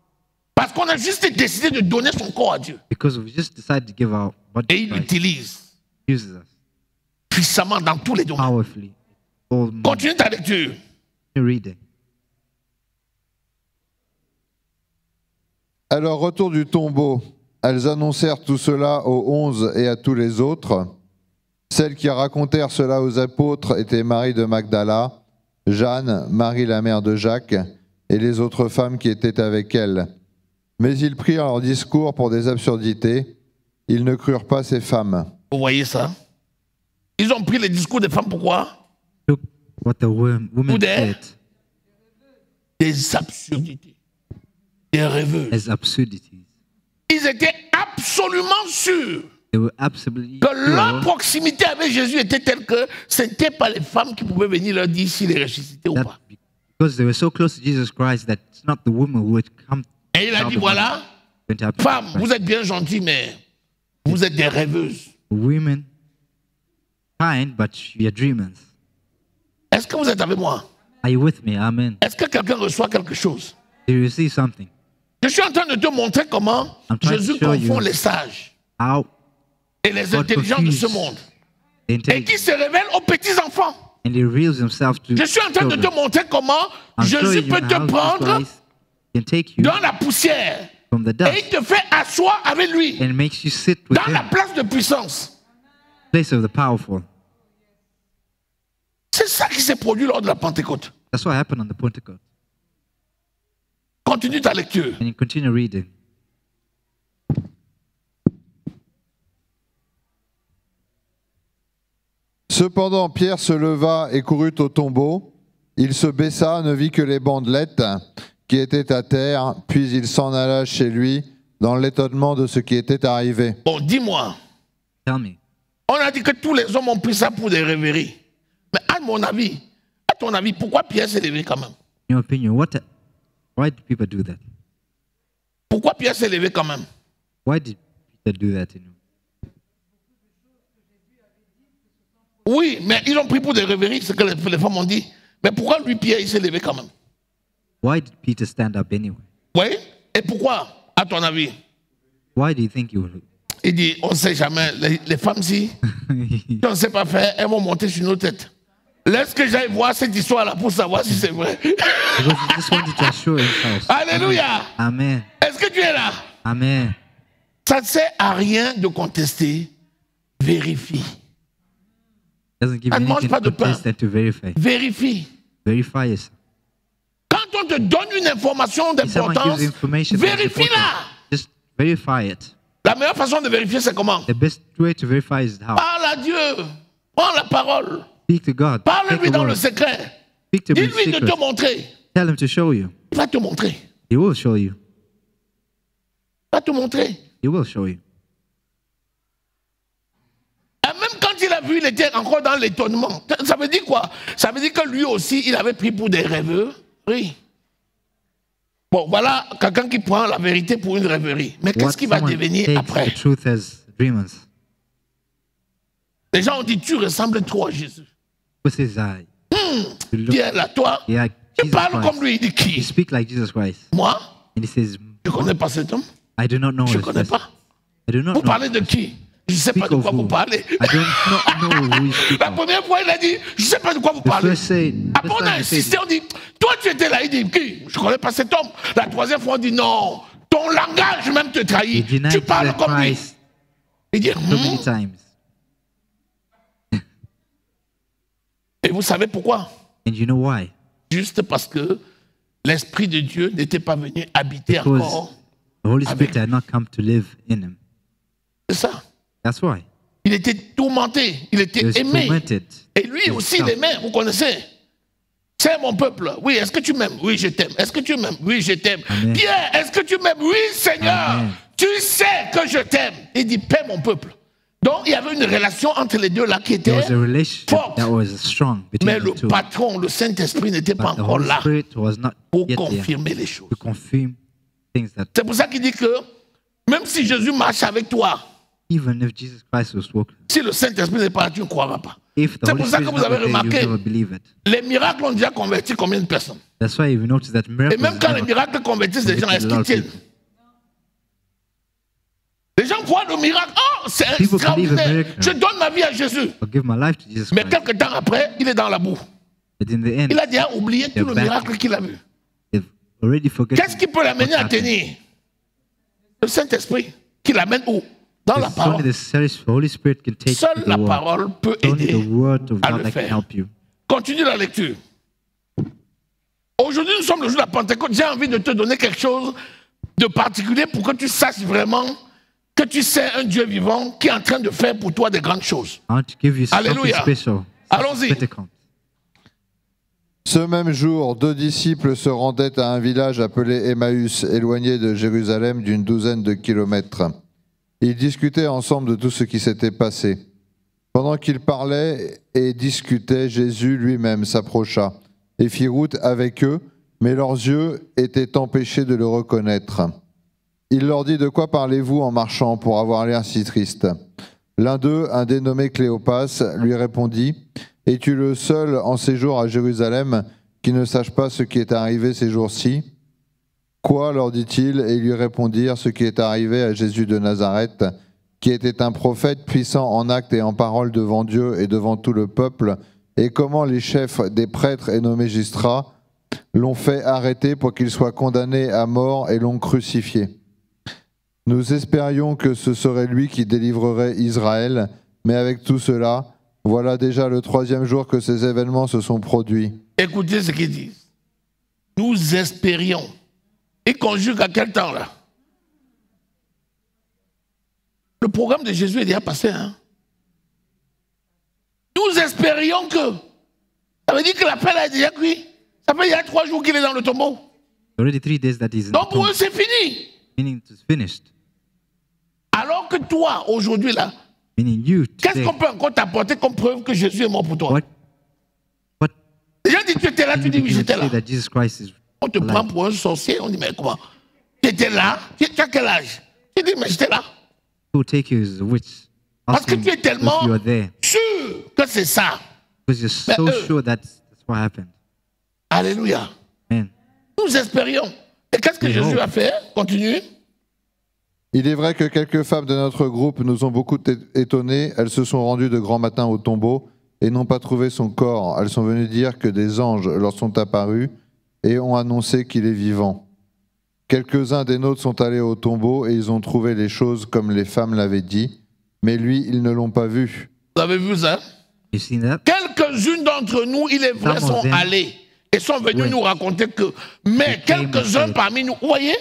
Parce qu'on a juste décidé de donner son corps à Dieu. because we just decided to give our body Et to il Christ. l'utilise Uses us puissamment dans tous les domaines. powerfully. All Continue ta lecture. reading. À leur retour du tombeau, elles annoncèrent tout cela aux 11 et à tous les autres. Celles qui racontèrent cela aux apôtres étaient Marie de Magdala, Jeanne, Marie la mère de Jacques, et les autres femmes qui étaient avec elle. Mais ils prirent leur discours pour des absurdités. Ils ne crurent pas ces femmes. Vous voyez ça? Ils ont pris les discours des femmes, pourquoi? Look what the women Who there? said Des absurdités. Des rêveux. as absurdities. Ils étaient absolument sûrs They were absolutely que leur sure proximité avec Jésus était telle que ce n'était pas les femmes qui pouvaient venir leur dire s'il est ressuscité ou that pas. because they were so close to Jesus Christ that it's not the woman who would come. Et il a tell dit, them voilà, what's going to happen to femmes, Christ. vous êtes bien gentilles, mais vous êtes des rêveuses. Women, kind, but you're dreamers. Est-ce que vous êtes avec moi? Are you with me? Amen. Est-ce que quelqu'un reçoit quelque chose? Do you receive something? Je suis en train de te montrer comment I'm trying to Jésus show confond you les sages How et les God intelligents de ce confused monde the et intelligence qui se révèle aux petits-enfants. and he reveals himself to Je suis en train de te children. montrer comment I'm showing Jésus you peut te how Jesus prendre Christ can take you dans la poussière from the et dust il te fait asseoir avec lui and makes you sit with dans la him, place de puissance. place of the powerful. C'est ça qui s'est produit lors de la Pentecôte. That's what happened on the Pentecost. Continue ta lecture. And you continue reading. Cependant, Pierre se leva et courut au tombeau. Il se baissa, ne vit que les bandelettes qui étaient à terre, puis il s'en alla chez lui dans l'étonnement de ce qui était arrivé. Bon, dis-moi. Tell me. On a dit que tous les hommes ont pris ça pour des rêveries. Mais à ton avis, pourquoi Pierre s'est levé quand même? In your opinion, why did people do that? Pourquoi Pierre s'est levé quand même? Why did Peter do that? Oui, mais ils ont pris pour des rêveries, ce que les femmes ont dit. Mais pourquoi lui, Pierre, il s'est levé quand même? Why did Peter stand up anyway? Oui, et pourquoi, à ton avis? Why do you think he would? Il dit, on ne sait jamais, les femmes, si on ne sait pas faire, elles vont monter sur nos têtes. Laisse que j'aille voir cette histoire-là pour savoir si c'est vrai. Because he just wanted to assure himself. Alléluia. Amen. Est-ce que tu es là? Amen. Ça ne sert à rien de contester. Vérifie. Doesn't give Ça ne mange anything pas de to pain. test and to verify. Vérifie. Verify yourself. Quand on te donne une information If someone d'importance, gives information that's important, vérifie-la. just verify it. La meilleure façon de vérifier, c'est comment? The best way to verify is how. Parle à Dieu. Prends la parole. Speak to God. Parle-lui Take the dans le word. secret. Speak to him in Dis-lui de secret. te montrer. Tell him to show you. Il va te montrer. He will show you. Il va te montrer. He will show you. Et même quand il a vu, il était encore dans l'étonnement. Ça veut dire quoi? Ça veut dire que lui aussi, il avait pris pour des rêveurs. Oui. Bon, voilà quelqu'un qui prend la vérité pour une rêverie. Mais qu'est-ce qui va someone devenir takes après? the truth as dreamers. Les gens ont dit, tu ressembles trop à Jésus. Who says you look, Pierre, là, toi, yeah, tu Jesus parles comme Christ. lui. Il dit You qui? speak like Jesus Christ. Moi, And he says, je ne connais pas cet homme. I do not know Je ne this connais person. pas. I do not Vous know. parlez de qui? Je ne sais pas Speak de of quoi vous who? parlez. I do not know who you speak La of. première fois, il a dit, je ne sais pas de quoi vous parlez. First Après, on a time he said, insisté, on dit, toi tu étais là, il dit, qui? Je ne connais pas cet homme. La troisième fois, on dit, non, ton langage même te he trahit. denied Tu parles Jesus comme lui. Christ Il dit, so many times. Et vous savez pourquoi? And you know why? Juste parce que l'Esprit de Dieu n'était pas venu habiter Because encore. the Holy avec Spirit had not come to live in him. C'est ça. That's why. Il était tourmenté, il He était was aimé. tormented. Et lui aussi, il aimait, vous connaissez. C'est mon peuple. Oui, est-ce que tu m'aimes? Oui, je t'aime. Est-ce que tu m'aimes? Oui, je t'aime. Amen. Pierre, est-ce que tu m'aimes? Oui, Seigneur. Amen. Tu sais que je t'aime. Il dit, paie mon peuple. Donc, il y avait une relation entre les deux là qui There était was a relationship forte. that was strong Mais between le the two. patron, le Saint-Esprit n'était pas But the encore Holy là Spirit was not pour yet there confirmer les choses. to confirm things that C'est pour ça qu'il dit que même si Jésus marche avec toi, even if Jesus Christ was walking, si le Saint-Esprit n'est pas là, tu ne croiras pas. if the C'est Holy pour ça Spirit que is vous not avez there, you remarqué, never believe it. les miracles ont déjà converti combien de personnes? That's why you notice that Et miracles même quand les never miracles convertissent les gens, est-ce converted a lot qu'ils of tiennent? people. Les gens croient au miracle. Oh, c'est People believe in extraordinaire. miracle. Je donne ma vie à Jésus. I'll give my life to Jesus Mais Christ. quelques temps après, il est dans la boue. But in the end, Il a déjà oublié tout They're le back. miracle qu'il a vu. they've already forgotten. Qu'est-ce qui peut l'amener à tenir? Le Saint-Esprit. Qui l'amène où? Dans la It's only parole. the Holy Spirit can take you Seule to la the word. parole peut It's only aider the word of à God le that can faire. help you. Continue la lecture. Aujourd'hui, nous sommes le jour de la Pentecôte. J'ai envie de te donner quelque chose de particulier pour que tu saches vraiment que tu sais un Dieu vivant qui est en train de faire pour toi des grandes choses. I want to give you something Alléluia. special. Allons-y. Pentecost. Ce même jour, 2 disciples se rendaient à un village appelé Emmaüs, éloigné de Jérusalem d'une douzaine de kilomètres. Ils discutaient ensemble de tout ce qui s'était passé. Pendant qu'ils parlaient et discutaient, Jésus lui-même s'approcha et fit route avec eux, mais leurs yeux étaient empêchés de le reconnaître. Il leur dit « De quoi parlez-vous en marchant pour avoir l'air si triste ?» L'un d'eux, un dénommé Cléopas, lui répondit « Es-tu le seul en séjour à Jérusalem qui ne sache pas ce qui est arrivé ces jours-ci » Quoi, leur dit-il, et ils lui répondirent ce qui est arrivé à Jésus de Nazareth, qui était un prophète puissant en actes et en paroles devant Dieu et devant tout le peuple, et comment les chefs des prêtres et nos magistrats l'ont fait arrêter pour qu'il soit condamné à mort et l'ont crucifié. Nous espérions que ce serait lui qui délivrerait Israël, mais avec tout cela, voilà déjà le 3e jour que ces événements se sont produits. Écoutez ce qu'ils disent. Nous espérions. Il conjugue à quel temps là? Le programme de Jésus est déjà passé. Hein? Nous espérions que. Ça veut dire que l'appel a déjà cuit. Ça fait il y a 3 jours qu'il est dans le tombeau. Already 3 days that he's in the Donc pour tomb. eux, c'est fini. meaning it's finished. Alors que toi, aujourd'hui, là, Meaning you qu'est-ce today. qu'on peut encore t'apporter comme preuve que Jésus est mort pour toi? What Déjà dit, tu étais là, can tu you dis, oui, do to j'étais là. say that Jesus Christ is On te prend alive? pour un sorcier, on dit, mais comment? Tu étais là, tu as quel âge? Tu dis, mais j'étais là. Who will take you as a witch? Parce que Asking tu es if tellement you are there. sûr que c'est ça. Because you're so Mais sure that's what happened. Alléluia. Man, Nous espérions. Et qu'est-ce que We Jésus hope. a fait? Continue. Il est vrai que quelques femmes de notre groupe nous ont beaucoup étonnés. Elles se sont rendues de grand matin au tombeau et n'ont pas trouvé son corps. Elles sont venues dire que des anges leur sont apparus et ont annoncé qu'il est vivant. Quelques-uns des nôtres sont allés au tombeau et ils ont trouvé les choses comme les femmes l'avaient dit, mais lui, ils ne l'ont pas vu. Vous avez vu ça? you seen that? Quelques-unes d'entre nous, il est vrai, Some of sont them allés et sont venus went. nous raconter que. Mais They came quelques-uns and said, parmi nous, vous voyez,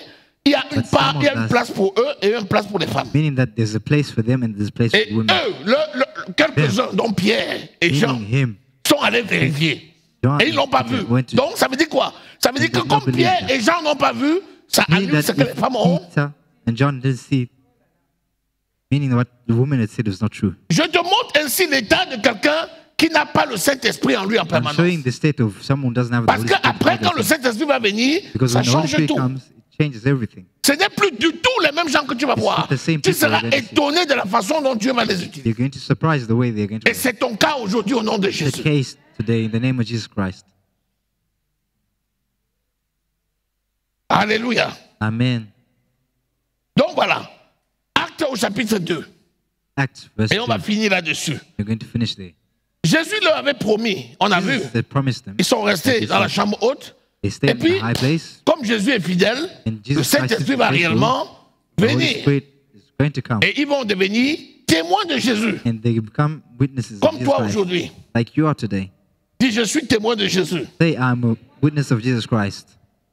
il y a une But part, some il y a of une us- place pour eux et une place pour les femmes. Meaning that there's a place for them and there's a place Et for women. eux, quelques-uns, dont Pierre et Jean, Meaning him. sont allés vérifier. John Et ils l'ont pas and vu. Peter went to Donc ça veut dire quoi? Ça veut dire que did not comme believe Pierre that. et Jean n'ont pas vu, ça meaning annule ce that que les if femmes ont. Peter and John didn't see, meaning what the woman had said was not true. Je te montre ainsi l'état de quelqu'un qui n'a pas le Saint-Esprit en lui en I'm permanence. showing the state of someone who doesn't have the Parce Holy Spirit. qu'après, within quand le them. Saint-Esprit va venir, Because ça when the Holy change Spirit tout. comes, it changes everything. Ce n'est plus du tout les mêmes gens que tu vas voir. not the same Tu people seras you're going to see. étonné de la façon dont Dieu va les utiliser. You're going to surprise the way they're going to. Et c'est ton cas aujourd'hui au nom de The Jésus. case today in the name of Jesus Christ. Alléluia. Amen. Donc voilà. Acte au chapitre 2. Acts verse Et on 2. va finir là-dessus. You're going to finish there. Jésus leur avait promis, on a vu, Jesus had promised them. ils sont restés dans la chambre haute. They Et stayed in puis, the high place. comme Jésus est fidèle, And Jesus le Christ Saint-Esprit is va faithful. réellement The Holy venir. Spirit is going to come. Et ils vont devenir témoins de Jésus, And they become witnesses of comme Jesus toi Christ. aujourd'hui. Like you are today. Dis, je suis témoin de Jésus. Say, I'm a witness of Jesus Christ.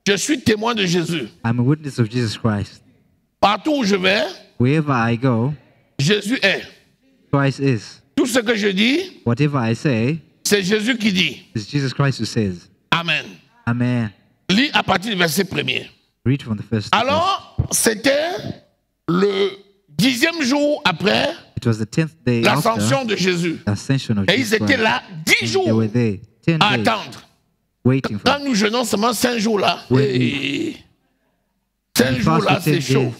Je suis témoin de Jésus. I'm a witness of Jesus Christ. Partout où je vais, Wherever I go, Jésus est. Christ is. Tout ce que je dis, Whatever I say, c'est Jésus qui dit. it's Jesus Christ who says. Amen. Amen. Lis à partir du verset 1er. Read from the first verse. Alors, c'était le 10e jour après It was the 10th day l'ascension after de Jésus. the ascension of Et ils Jesus étaient Christ. là 10 And they jours were there 10 à days attendre. waiting for Quand him. nous jeûnons seulement 5 jours là, Oui. et 5 We jours fast là, for c'est 10 chaud. days.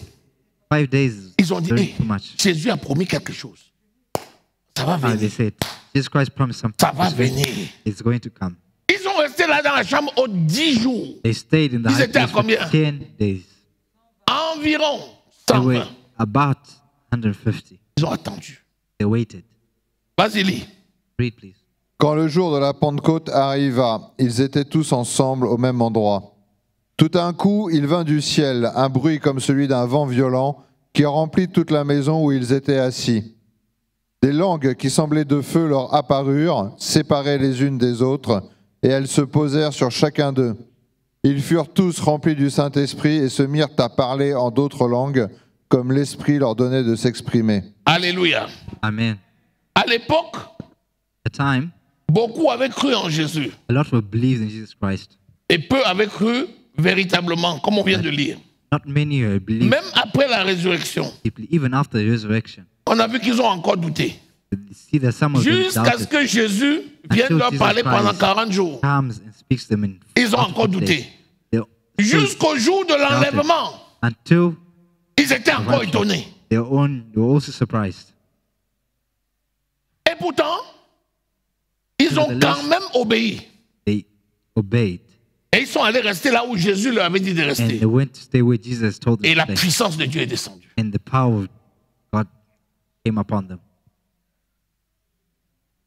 5 days is Ils ont dit, very hey, too much. Jésus a promis quelque chose. Ça va They venir. said, Jesus Christ promised something. Ça va venir. It's going to come. Ils sont restés là dans la chambre haute 10 jours. They stayed in the Ils high étaient à place for combien? 10 days. Environ They were 120. about 150. Ils ont attendu. They waited. Vas-y, lis. Read, please. Quand le jour de la Pentecôte arriva, ils étaient tous ensemble au même endroit. Tout d'un coup, il vint du ciel un bruit comme celui d'un vent violent qui remplit toute la maison où ils étaient assis. Des langues qui semblaient de feu leur apparurent, séparées les unes des autres, et elles se posèrent sur chacun d'eux. Ils furent tous remplis du Saint-Esprit et se mirent à parler en d'autres langues, comme l'Esprit leur donnait de s'exprimer. Alléluia. Amen. À l'époque, At the time, beaucoup avaient cru en Jésus. a lot were believed in Jesus Christ. Et peu avaient cru véritablement, comme on vient de lire. Not many believed Même après la résurrection, deeply, even after the resurrection. on a vu qu'ils ont encore douté. You see that some of them Jusqu'à ce doubted. que Jésus vienne Until leur Jesus parler pendant Christ 40 jours. Comes and speaks to them in Ils ont 40 encore days. douté. They still Jusqu'au jour de l'enlèvement, until ils étaient encore étonnés. they were also surprised. Et pourtant, ils ont quand même obéi. They obeyed Et ils sont allés rester là où Jésus leur avait dit de and rester. they went to stay where Jesus told them Et la to stay. puissance de Dieu est descendue. And the power of God came upon them.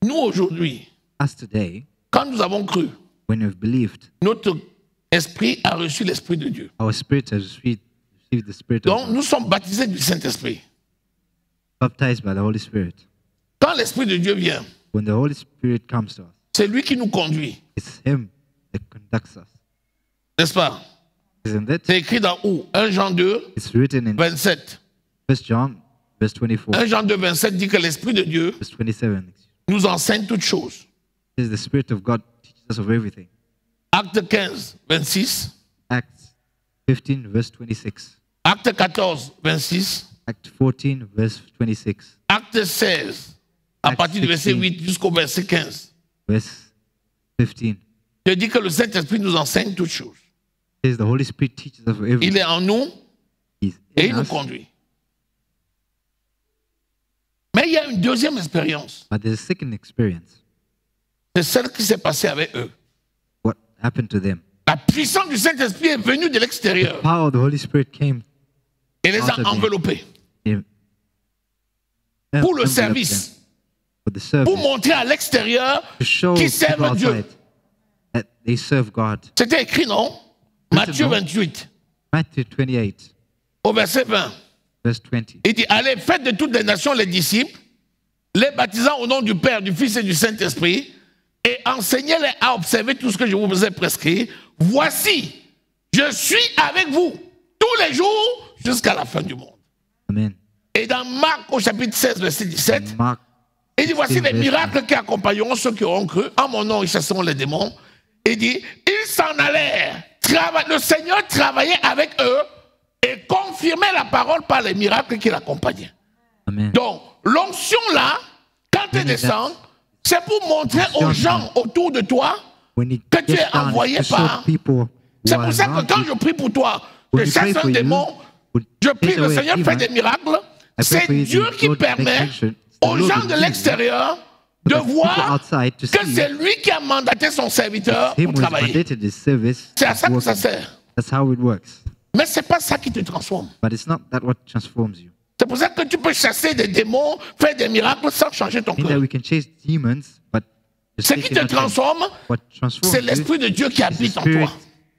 Nous, aujourd'hui, As today, quand nous avons cru, when we've believed, notre esprit a reçu l'Esprit de Dieu. our spirit has received the Spirit of Donc, God, nous sommes baptisés du Saint-Esprit. baptized by the Holy Spirit. Quand l'Esprit de Dieu vient, When the Holy Spirit comes to us, c'est lui qui nous conduit. it's Him that conducts us. N'est-ce pas? Isn't it? C'est écrit dans où? 1 Jean 2, It's written in 27. 1 John, verse 24, 1 Jean 2, 27 dit que l'Esprit de Dieu verse 27. nous enseigne toutes choses. It says the Spirit of God teaches us of everything. Acte 15, 26. Acts 15, verse 26. Acte 14, 26. Act 14, verse 26. Acte 16, à Acte partir du verset 16. 8 jusqu'au verset 15. Verse 15. Je dis que le Saint-Esprit nous enseigne toutes choses. It says the Holy Spirit teaches us everything. Il est en nous He's et in il nous us, conduit. Mais il y a une deuxième expérience. but there's a second experience. C'est celle qui s'est passée avec eux. What happened to them? La puissance du Saint-Esprit est venue de l'extérieur Power of the Holy Spirit came et les out a of them. enveloppés in- pour le enveloped service, them for the service, pour montrer à l'extérieur to show qu'ils people servent Dieu. outside that they serve God. C'était écrit, non? Matthieu 28, Matthew 28, au verset 20. verse 20. Il dit, allez, faites de toutes les nations les disciples, les baptisant au nom du Père, du Fils et du Saint-Esprit, et enseignez-les à observer tout ce que je vous ai prescrit. Voici, je suis avec vous tous les jours jusqu'à la fin du monde. Amen. Et dans Marc au chapitre 16, verset 17, Mark, il dit, voici les 16, miracles qui accompagneront ceux qui auront cru. En mon nom, ils chasseront les démons. Il dit, ils s'en allèrent. Le Seigneur travaillait avec eux et confirmait la parole par les miracles qui l'accompagnaient. Amen. Donc, l'onction là, quand elle descend, c'est pour montrer aux gens autour de toi When it que tu gets es down, envoyé it's to show par. people who C'est are pour ça que around quand you. je prie pour toi, je When we pray chasse un for you, démon, we je prie chase le away a Seigneur fait demon. des miracles. I pray C'est for you, Dieu the qui Lord makes permet action. It's the aux Lord gens who de gives l'extérieur de the people voir outside to que see c'est lui qui a mandaté son serviteur him pour who has travailler. mandated his service. C'est à ça que ça working. sert. That's how it works. Mais ce n'est pas ça qui te transforme. But it's not that what transforms you. C'est pour ça que tu peux chasser des démons, faire des miracles sans changer ton In that cœur. we can chase demons, but just Ce qui te taking our time. transforme, What transforms c'est you l'Esprit de Dieu qui is the habite en Spirit toi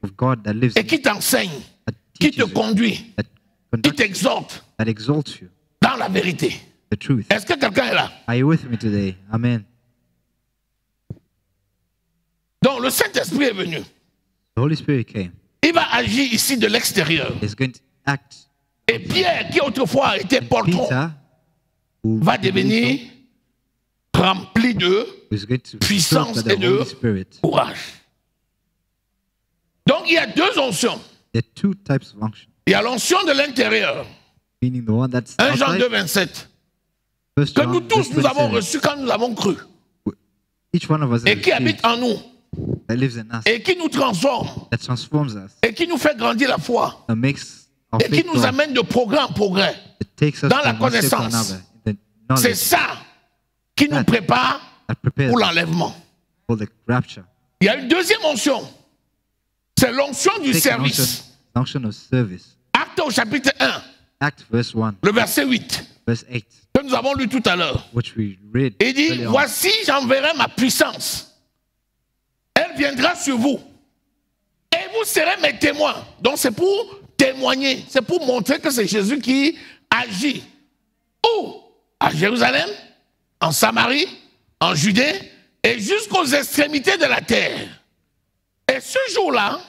of God that lives et in qui you, t'enseigne, that qui te teaches you, conduit, that qui conducts you, t'exhorte that exalts you, dans la vérité. the truth. Est-ce que quelqu'un est là? Are you with me today? Amen. Donc le Saint-Esprit est venu. The Holy Spirit came. Il va agir ici de l'extérieur. He's going to act. Et Pierre, qui autrefois était poltron, Peter, who va devenir rempli de is going to puissance fill et the de Holy Spirit. courage. Donc il y a deux onctions. There are two types of unction, Il y a l'onction de l'intérieur, meaning the one that's 1 Jean outside, 2, 27, 1 que nous John, tous verse nous avons 27. reçu quand nous avons cru, Each one of us has et qui a habite spirit en nous, that lives in us, et qui nous transforme, that transforms us, et qui nous fait grandir la foi, that makes our et qui faith nous grow, amène de progrès en progrès. that takes us dans la from one step to connaissance. another, in the C'est knowledge ça qui nous That- prépare that prepares pour l'enlèvement. for the rapture. Il y a une deuxième onction. C'est l'onction du Second service. unction of service. Acte au chapitre 1, Act verse 1, le verset 8, verse 8, que nous avons lu tout à l'heure. which we read Il dit, earlier on. voici, j'enverrai ma puissance. Elle viendra sur vous. Et vous serez mes témoins. Donc c'est pour témoigner. C'est pour montrer que c'est Jésus qui agit. Où? À Jérusalem, en Samarie, en Judée et jusqu'aux extrémités de la terre. Et ce jour-là,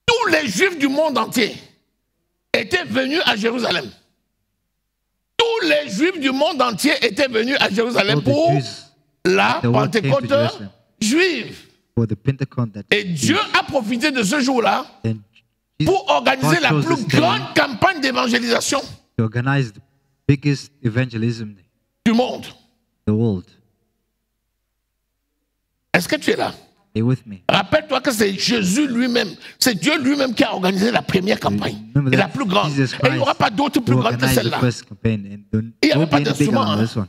tous les Juifs du monde entier étaient venus à Jérusalem. Tous les Juifs du monde entier étaient venus à Jérusalem All the pour Jews la the world came to Pentecôte Jerusalem. juive. for the Pentecost that Et Dieu a profité de ce jour-là then Jesus pour organiser God la chose plus this day grande campagne d'évangélisation to organize the biggest evangelism in du monde. the world. Est-ce que tu es là? Stay with me. Rappelle-toi que c'est Jésus lui-même, c'est Dieu lui-même qui a organisé la première campagne. Remember Et that la plus grande. Jesus Et il n'y aura Christ pas d'autre plus who grande que organized the celle-là. first campaign, and Il n'y avait won't be pas any bigger d'instrument, than hein. this one.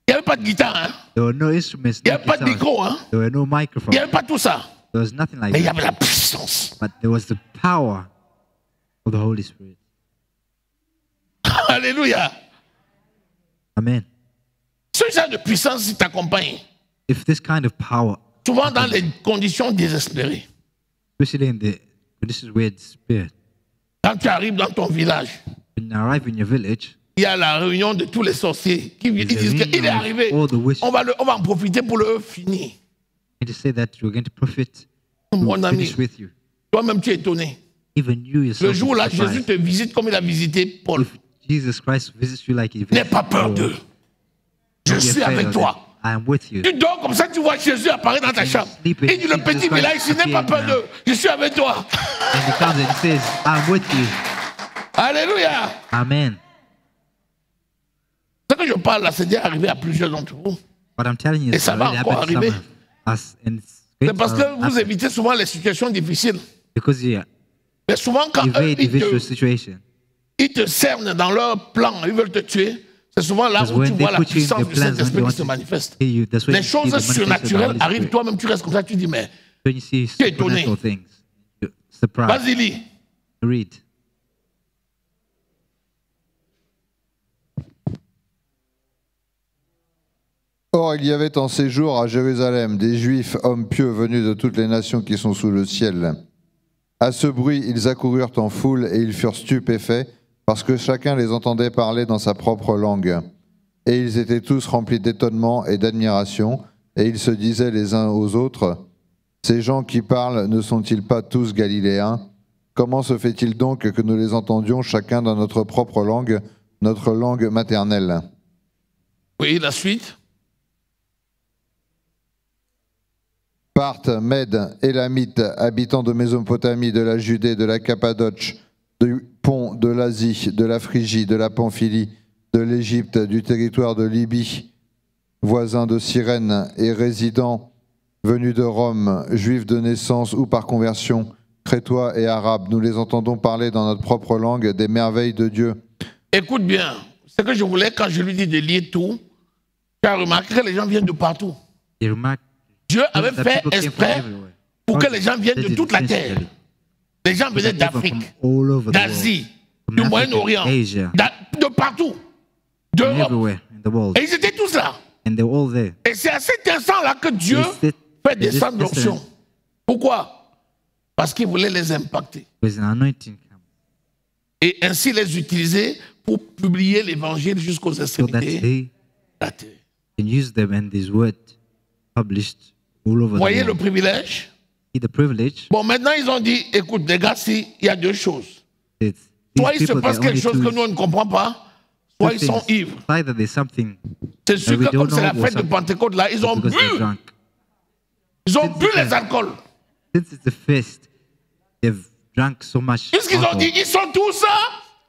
Il n'y avait pas de guitare, hein? There were no instruments, Il n'y no avait pas de guitars. micro, hein? There were no Il n'y microphones. avait pas tout ça. There was nothing like Mais il y that. avait la puissance. But there was the power of the Holy Spirit. Alléluia. Amen. Ce genre de puissance qui t'accompagne, If this kind of power, souvent dans les conditions désespérées, especially in the conditions where it's spirit, quand tu arrives dans ton village, when you arrive in your village, il y a la réunion de tous les sorciers qui ils disent qu'il est arrivé. all the witches, On va en profiter pour le finir. and to say that you're going to profit, Mon to ami, finish with you. toi-même tu es étonné. Even you Le yourself. jour-là, are surprised. Jésus te visite comme il a visité Paul. If Jesus Christ visits you like he N'aie visits pas peur Paul, d'eux. Je don't be suis afraid avec of toi. them. I am with you. Tu dors comme ça, tu vois Jésus apparaître dans ta And chambre. sleep and Il dit le Jesus petit Christ village ici, n'aie pas peur appearing d'eux. Je suis avec toi. And he comes and he says, I'm with you. Alléluia. Amen. Ce que je parle là, c'est déjà arrivé à plusieurs d'entre vous. What I'm telling you Et is ça va already encore happened to arriver. some of us, and it's C'est going parce to que vous happen évitez souvent les situations difficiles. because you Mais souvent, quand eux, evade the situation. ils te cernent dans leur plan, ils veulent te tuer, c'est souvent là Because où tu when vois they la put you in puissance their du plans, when Saint-Esprit they qui want se to manifeste. kill you, that's when Les you see choses the manifestation of the surnaturelles Holy arrivent, Spirit. toi-même tu restes comme ça, tu dis, mais When you see Tu es étonné. supernatural things, you're surprised. vas-y, lis. Read. Or, il y avait en séjour à Jérusalem des Juifs, hommes pieux venus de toutes les nations qui sont sous le ciel. À ce bruit, ils accoururent en foule et ils furent stupéfaits parce que chacun les entendait parler dans sa propre langue. Et ils étaient tous remplis d'étonnement et d'admiration, et ils se disaient les uns aux autres, « Ces gens qui parlent ne sont-ils pas tous galiléens ? Comment se fait-il donc que nous les entendions chacun dans notre propre langue, notre langue maternelle ?» Oui, la suite. Parthes, Mèdes, Élamites, habitants de Mésopotamie, de la Judée, de la Cappadoce, du Pont, de l'Asie, de la Phrygie, de la Pamphylie, de l'Égypte, du territoire de Libye, voisins de Cyrène et résidents venus de Rome, juifs de naissance ou par conversion, crétois et arabes, nous les entendons parler dans notre propre langue des merveilles de Dieu. Écoute bien, ce que je voulais quand je lui dis de lire tout, tu as remarqué que les gens viennent de partout. You remark Dieu avait that fait people came from exprès everywhere. pour que les gens viennent de They toute la did terre. intentionally. Les gens venaient People d'Afrique, from all over the world, d'Asie, from du Africa, Moyen-Orient, Asia, de partout, from d'Europe. everywhere in the world, Et ils étaient tous là. and they're all there. Et c'est à cet instant-là que Dieu They sit- fait they descendre just l'onction. listen. Pourquoi? Parce qu'il voulait les impacter. There's an anointing come, Et ainsi les utiliser pour publier l'évangile jusqu'aux so that extrémités they de la terre. can use them and this word published all over Vous voyez the le world. privilège? See the privilege. Bon, maintenant ils ont dit, écoute les gars, il y a deux choses. It's Soit these il se people, passe they're quelque only chose que two nous on ne comprend pas, soit ils sont things. ivres. Either there's something C'est sûr that we que comme don't c'est la know or fête de something Pentecôte là, ils ont because they're bu. drunk. Ils ont bu les alcools. Since it's the feast, they've drunk so much Puisqu'ils ont dit, alcohol. ils sont tous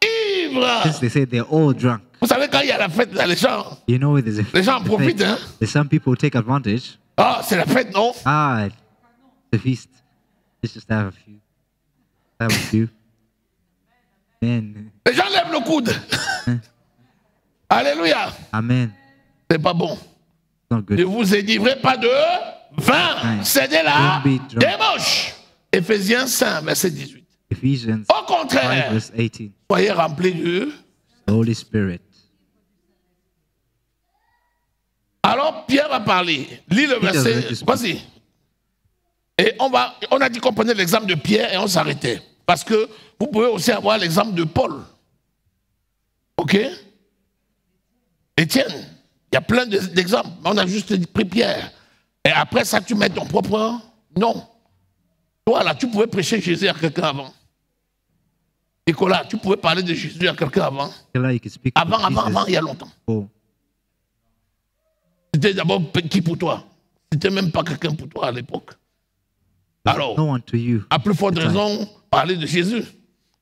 ivres. Since they say they're all drunk, Vous savez, quand il y a la fête, là, les gens there's a Les gens en the profitent, fete. hein. There's some people who take advantage. Ah, c'est la fête, non? Ah, the feast. Let's just have a few. Have a few. Man, Les gens lèvent le coude. Alléluia. amen. C'est pas bon. It's not Ne good. vous énivrez pas de vin. Cédez la Don't be drunk. débauche. Éphésiens 5, verset 18. Ephesians Au 5, contraire, verse 18. soyez remplis de... The Holy Spirit. Alors Pierre va parler. Lis le Peter verset. will speak. Vas-y. Et on a dit qu'on prenait l'exemple de Pierre et on s'arrêtait. Parce que vous pouvez aussi avoir l'exemple de Paul. OK? Étienne. Il y a plein d'exemples. On a juste pris Pierre. Et après ça, tu mets ton propre nom. Toi, là, tu pouvais prêcher Jésus à quelqu'un avant. Nicolas, tu pouvais parler de Jésus à quelqu'un avant. Là, you can speak Avant, of Jesus. il y a longtemps. Oh, C'était d'abord qui pour toi? C'était même pas quelqu'un pour toi à l'époque. Alors, no one to you. à plus forte It's like, raison, parler de Jésus.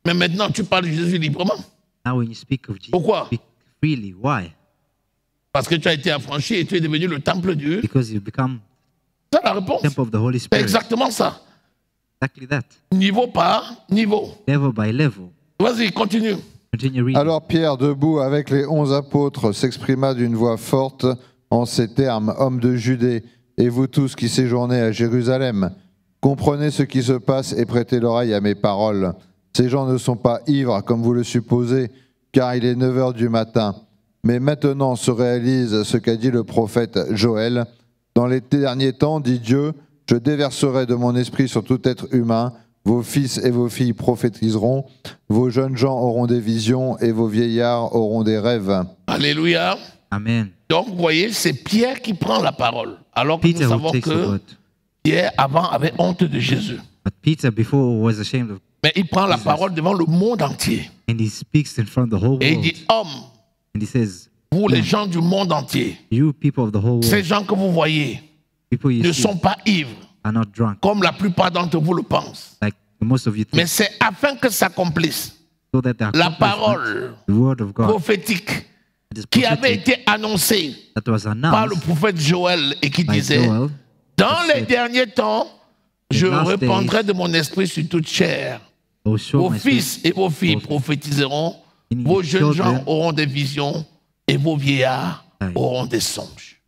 Mais maintenant, tu parles de Jésus librement. now when you speak of Jesus, Pourquoi? speak freely. Why? Parce que tu as été affranchi et tu es devenu le temple de Dieu. Because you become C'est la réponse. temple of the Holy C'est Spirit. exactement ça. Exactly that. Niveau par niveau. Level by level. Vas-y, continue. Continue reading. Alors Pierre, debout avec les 11 apôtres, s'exprima d'une voix forte en ces termes, « Hommes de Judée, et vous tous qui séjournez à Jérusalem, comprenez ce qui se passe et prêtez l'oreille à mes paroles. Ces gens ne sont pas ivres, comme vous le supposez, car il est 9 heures du matin. Mais maintenant se réalise ce qu'a dit le prophète Joël. Dans les derniers temps, dit Dieu, je déverserai de mon esprit sur tout être humain. Vos fils et vos filles prophétiseront, vos jeunes gens auront des visions et vos vieillards auront des rêves. » Alléluia. Amen. Donc, vous voyez, c'est Pierre qui prend la parole. Alors que Peter nous who savons takes the que word. Pierre, avant, avait honte de Jésus. But Peter before was ashamed of, Mais il prend la Jesus. parole devant le monde entier. and he speaks in front of the whole Et il world. dit, hommes, And he says, vous les gens du monde entier, you people of the whole ces world, gens que vous voyez people you ne see sont pas ivres, are not drunk, comme la plupart d'entre vous le pensent. like most of you Mais think. c'est afin que s'accomplisse so that the la accomplishment, parole the word of God prophétique that is qui avait prophetic, été annoncée that was par le announced prophète Joël et qui by disait, Joel, dans les derniers temps, je last répandrai days, de mon esprit sur toute chair. I will show Vos my fils spirit et vos filles both prophétiseront, in vos your jeunes gens children. auront des visions et vos vieillards Aye. auront des songes.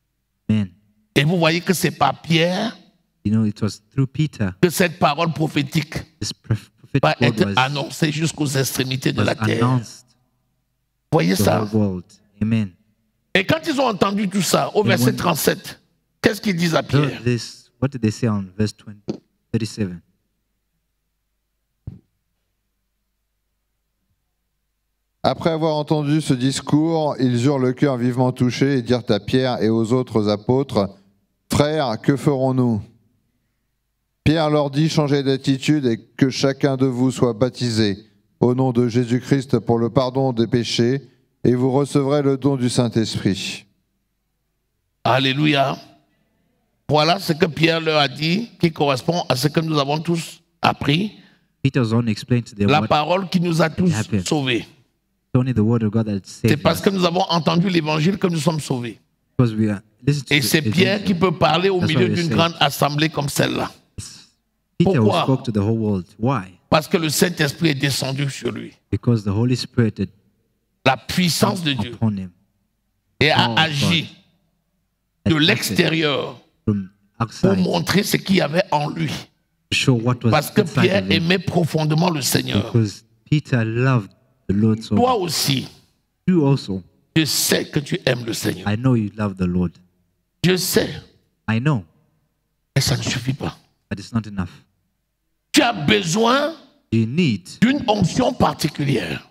Men. Et vous voyez que c'est par Pierre You know, it was through Peter que cette parole prophétique this va prophetic word être annoncée jusqu'aux extrémités de was la terre. announced Voyez to the ça. whole world. Amen. Et quand ils ont entendu tout ça, au verset 37, qu'est-ce qu'ils disent à Heard Pierre? this, what did they say on verse 37? Après avoir entendu ce discours, ils eurent le cœur vivement touché et dirent à Pierre et aux autres apôtres, « Frères, que ferons-nous » Pierre leur dit, « Changez d'attitude et que chacun de vous soit baptisé au nom de Jésus-Christ pour le pardon des péchés, et vous recevrez le don du Saint-Esprit. » Alléluia. Voilà ce que Pierre leur a dit, qui correspond à ce que nous avons tous appris. Peter was only explained to them La what parole qui nous a tous happened. sauvés. only the word of God that C'est saved parce us. que nous avons entendu l'évangile que nous sommes sauvés. Because we are listening Et to c'est the Pierre qui evangel. peut parler au That's milieu why we d'une say. grande assemblée comme celle-là. Peter who Pourquoi? spoke to the whole world. Why? Parce que le Saint-Esprit est descendu sur lui. Because the Holy Spirit had La puissance de come Dieu. upon him Et a Oh, agi God. de Had acted l'extérieur from pour outside montrer ce qu'il y avait en lui. to show what was Parce que inside Pierre of him. aimait profondément le Seigneur. Because Peter loved the Lord so Toi much. aussi, You also, je sais que tu aimes le Seigneur. I know you love the Lord. Je sais, I know, mais ça ne suffit pas. but it's not enough. Tu as besoin You need, d'une onction particulière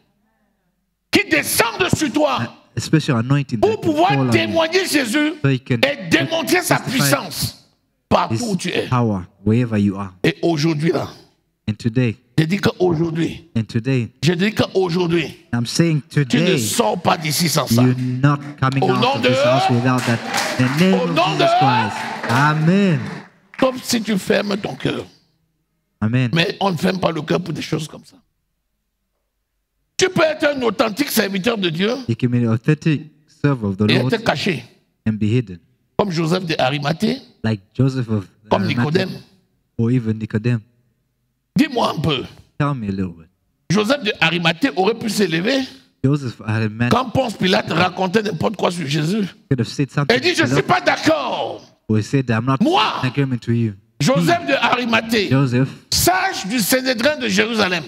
qui descende sur toi especially anointing that pour can fall pouvoir on you, témoigner Jésus so you can et démontrer sa testify puissance partout où His tu es. power wherever you are. Et aujourd'hui, là, And today, je dis qu'aujourd'hui, I'm saying tu ne today, sors pas d'ici sans ça. you're not coming Au out nom of de- this house without that. In the name Au of nom Jesus de- Christ. Amen. Sauf si tu fermes ton cœur. Amen. Mais on ne ferme pas le cœur pour des choses comme ça. Tu peux être un authentique serviteur de Dieu You can be an authentic server of the et Lord être caché, and be hidden, comme Joseph de Arimathée, like Joseph of comme Arimathea, Nicodème. or even Nicodemus. Dis-moi un peu. Tell me a little bit. Joseph de Arimathée aurait pu s'élever Joseph had a man quand Ponce Pilate racontait n'importe quoi sur Jésus. could have said something. Et dit, je ne suis pas d'accord. Or he said, I'm not Moi, in agreement to you. Joseph de Arimathée, Joseph, sage du Sanhédrin de Jérusalem,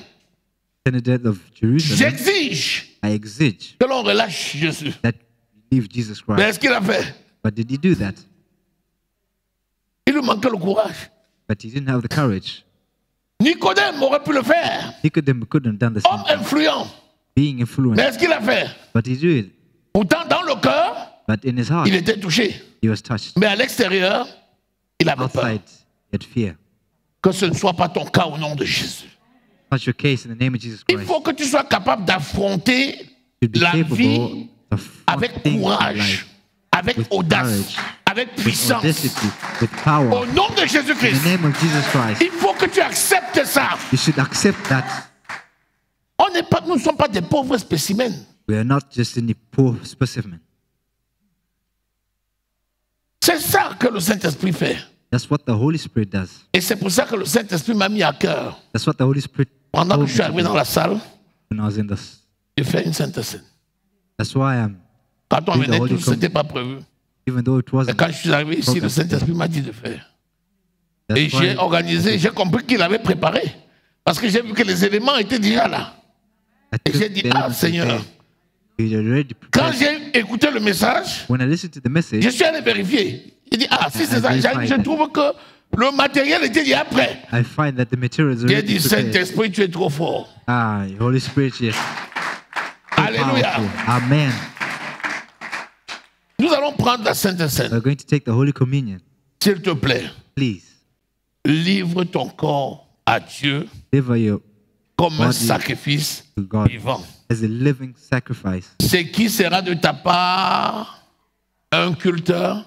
Senator of Jerusalem, j'exige I exige que l'on relâche Jésus. that you leave Jesus Mais Christ. est-ce qu'il a fait? But did he do that? Il lui manquait le courage. But he didn't have the courage. Nicodème aurait pu le faire. Nicodemus couldn't have done the Homme same thing, influent. being Mais influenced. est-ce qu'il a fait? But he did. Pourtant, dans le cœur, But in his heart, il était touché. he was touched. Mais à l'extérieur, il avait peur. Outside, he had fear. Que ce ne soit pas ton cas au nom de Jésus. Not your case in the name of Jesus Il Christ. faut que tu sois capable d'affronter You should be la vie capable of avec fighting courage, life avec with audace, courage, avec with puissance. audacity, with power. Au nom de In Jésus-Christ, the name of Jesus Christ, il faut que tu acceptes ça. you should accept that Nous ne sommes pas des pauvres spécimens. we are not just any poor specimen. C'est ça que le Saint-Esprit fait. That's what the Holy Spirit does. Et c'est pour ça que le Saint-Esprit m'a mis à cœur. That's what the Holy Spirit Pendant que told je me suis to arrivé do dans la salle, when I was in this. j'ai fait une Sainte Seine. That's why I'm, Quand on Oui, venait the Holy tous, ce n'était pas prévu. even though it Et wasn't. quand je suis arrivé ici, le Saint-Esprit m'a dit de faire. Et That's j'ai why organisé, j'ai compris qu'il avait préparé. Parce que j'ai vu que les éléments étaient déjà là. I Et took j'ai dit, the ah element Seigneur, prepared. You already quand prepared. j'ai écouté le message, When I listened to the message, je suis allé vérifier. Il dit, ah, si c'est ça, verified je that. trouve que le matériel était déjà prêt. I find that the material is J'ai already dit, prepared. Saint-Esprit, tu es trop fort. Ah, Holy Spirit, yes. So Alléluia. powerful. Amen. Nous allons prendre la Sainte Seine. We're going to take the Holy Communion. S'il te plaît, Please, livre ton corps à Dieu deliver your comme un Body sacrifice to God vivant. as a living sacrifice. Ce qui sera de ta part un culteur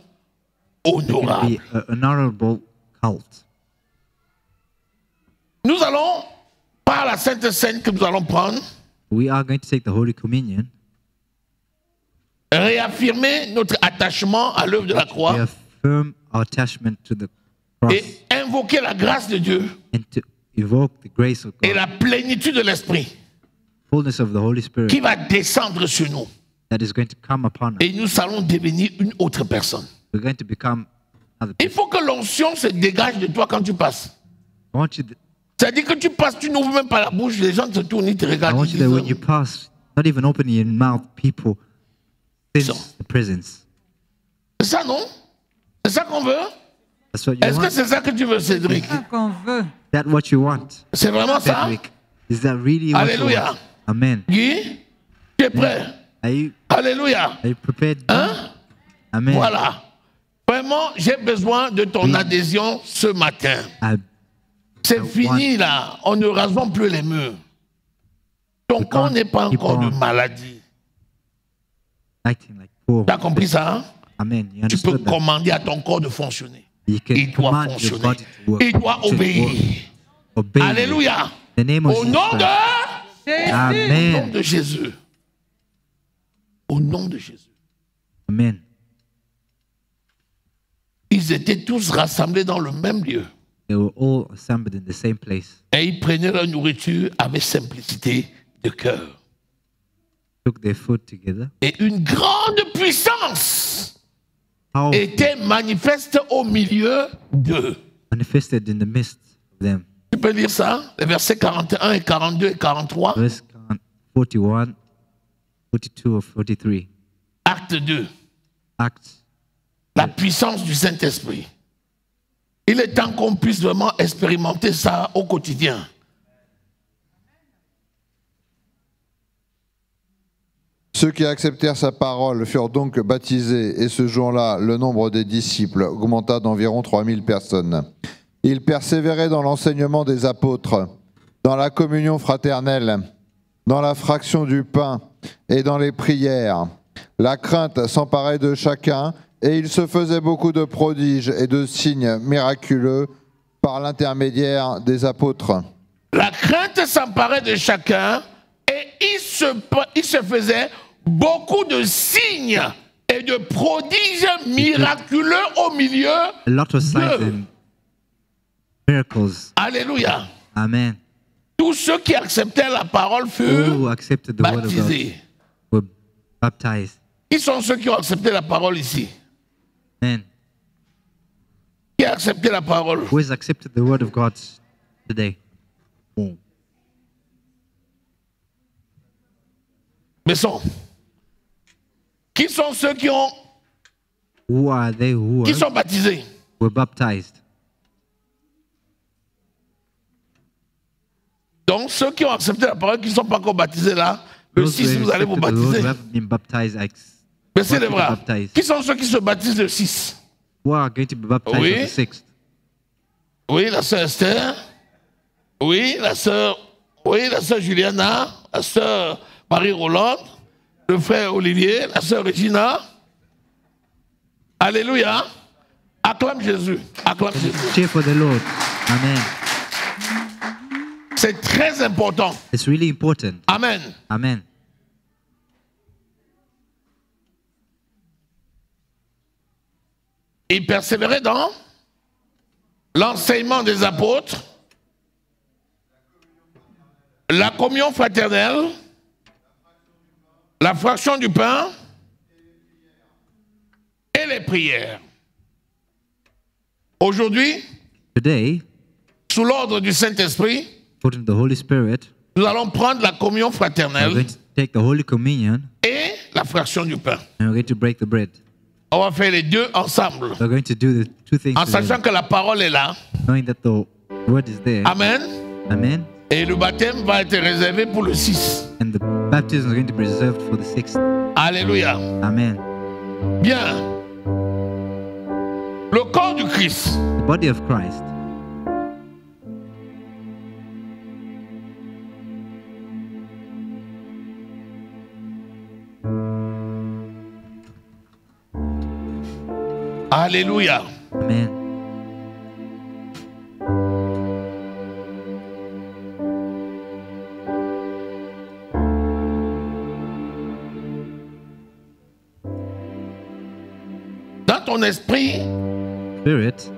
Be honorable. an honorable cult. Nous allons, par la Sainte Seine que nous allons prendre, We are going to take the Holy Communion. réaffirmer notre attachement à l'œuvre de la croix Reaffirm our attachment to the cross et invoquer la grâce de Dieu and to evoke the grace of et God, la plénitude de l'Esprit fullness of the Holy Spirit qui va descendre sur nous. that is going to come upon us. Et nous allons devenir une autre personne. We're going to become other Il people. faut que l'onction se dégage de toi quand tu passes. I want you. C'est-à-dire que tu passes, tu n'ouvres même pas la bouche, les gens te tournent, ils te I regardent. want Ils you that when disent, you pass, not even opening your mouth, people sense the presence. c'est ça, non? C'est ça qu'on veut? That's what you Est-ce que want. c'est ça que tu veux, Cédric? C'est ça qu'on veut. Is that what you want, C'est vraiment ça? Cedric? Is that really what you Alléluia. want? Amen. Guy, tu es prêt? Are you Alléluia. prepared? Hein? Amen. Voilà. Vraiment, j'ai besoin de ton adhésion ce matin. I C'est fini là. On ne rasons plus les murs. Ton corps n'est pas encore de maladie. acting like poor. Tu as compris ça? Hein? Amen. You Tu peux understood that? commander à ton corps de fonctionner. You can Il doit command your fonctionner. body to work. Il doit It should obéir. work. Obey. Alléluia. In the name of Au Jesus nom Christ. de... Jésus. Au nom Amen. de Jésus. Au nom de Jésus. Amen. Ils étaient tous rassemblés dans le même lieu. They were all assembled in the same place. Et ils prenaient leur nourriture avec simplicité de cœur. Took their food together. Et une grande puissance Powerful était manifeste au milieu d'eux. manifested in the midst of them. Tu peux lire ça? Les versets 41 et 42 et 43. Verse 41, 42 or 43. Acte 2. Acts. La puissance du Saint-Esprit. Il est temps qu'on puisse vraiment expérimenter ça au quotidien. Ceux qui acceptèrent sa parole furent donc baptisés, et ce jour-là, le nombre des disciples augmenta d'environ 3000 personnes. Ils persévéraient dans l'enseignement des apôtres, dans la communion fraternelle, dans la fraction du pain et dans les prières. La crainte s'emparait de chacun, et il se faisait beaucoup de prodiges et de signes miraculeux par l'intermédiaire des apôtres. La crainte s'emparait de chacun et il se faisait beaucoup de signes et de prodiges miraculeux au milieu A lot of signs d'eux. and miracles. Alléluia. Amen. Tous ceux qui acceptaient la parole All furent who accepted the word of God baptisés. were baptized. Qui sont ceux qui ont accepté la parole ici? Amen. Qui a accepté la parole? Who has accepted the word of God today? Mais sont. Qui sont ceux qui Who are they who sont baptisés? were baptized? Donc ceux qui ont accepté la parole, qui ne sont pas encore baptisés là, le Those 6 who vous allez vous accepted the Lord baptiser. who haven't been baptized, Baissez want les to be bras. baptized. Qui sont ceux qui se baptisent le 6? Who are going to be baptized Oui. on the 6th? Oui, la sœur Esther. Oui, la sœur Juliana. La sœur Marie-Rolande. Le frère Olivier. La sœur Regina. Alléluia. Acclame Jésus. Acclame Jésus. Cheer for the Lord. Amen. C'est très important. It's really important. Amen. Amen. Il persévérait dans l'enseignement des apôtres, la communion fraternelle, la fraction du pain et les prières. Aujourd'hui, Today, sous l'ordre du Saint-Esprit, according to the Holy Spirit, nous allons prendre la communion we're fraternelle going to take the Holy Communion et la fraction du pain. and we're going to break the bread. On va faire les deux ensemble, We're going to do the two things en together, sachant que la parole est là. knowing that the word is there. Amen. Amen. Et le baptême va être réservé pour le 6. And the baptism is going to be reserved for the 6th. Alléluia. Amen. Bien. Le corps du Christ. The body of Christ. Alléluia. Amen. dans ton esprit Spirit,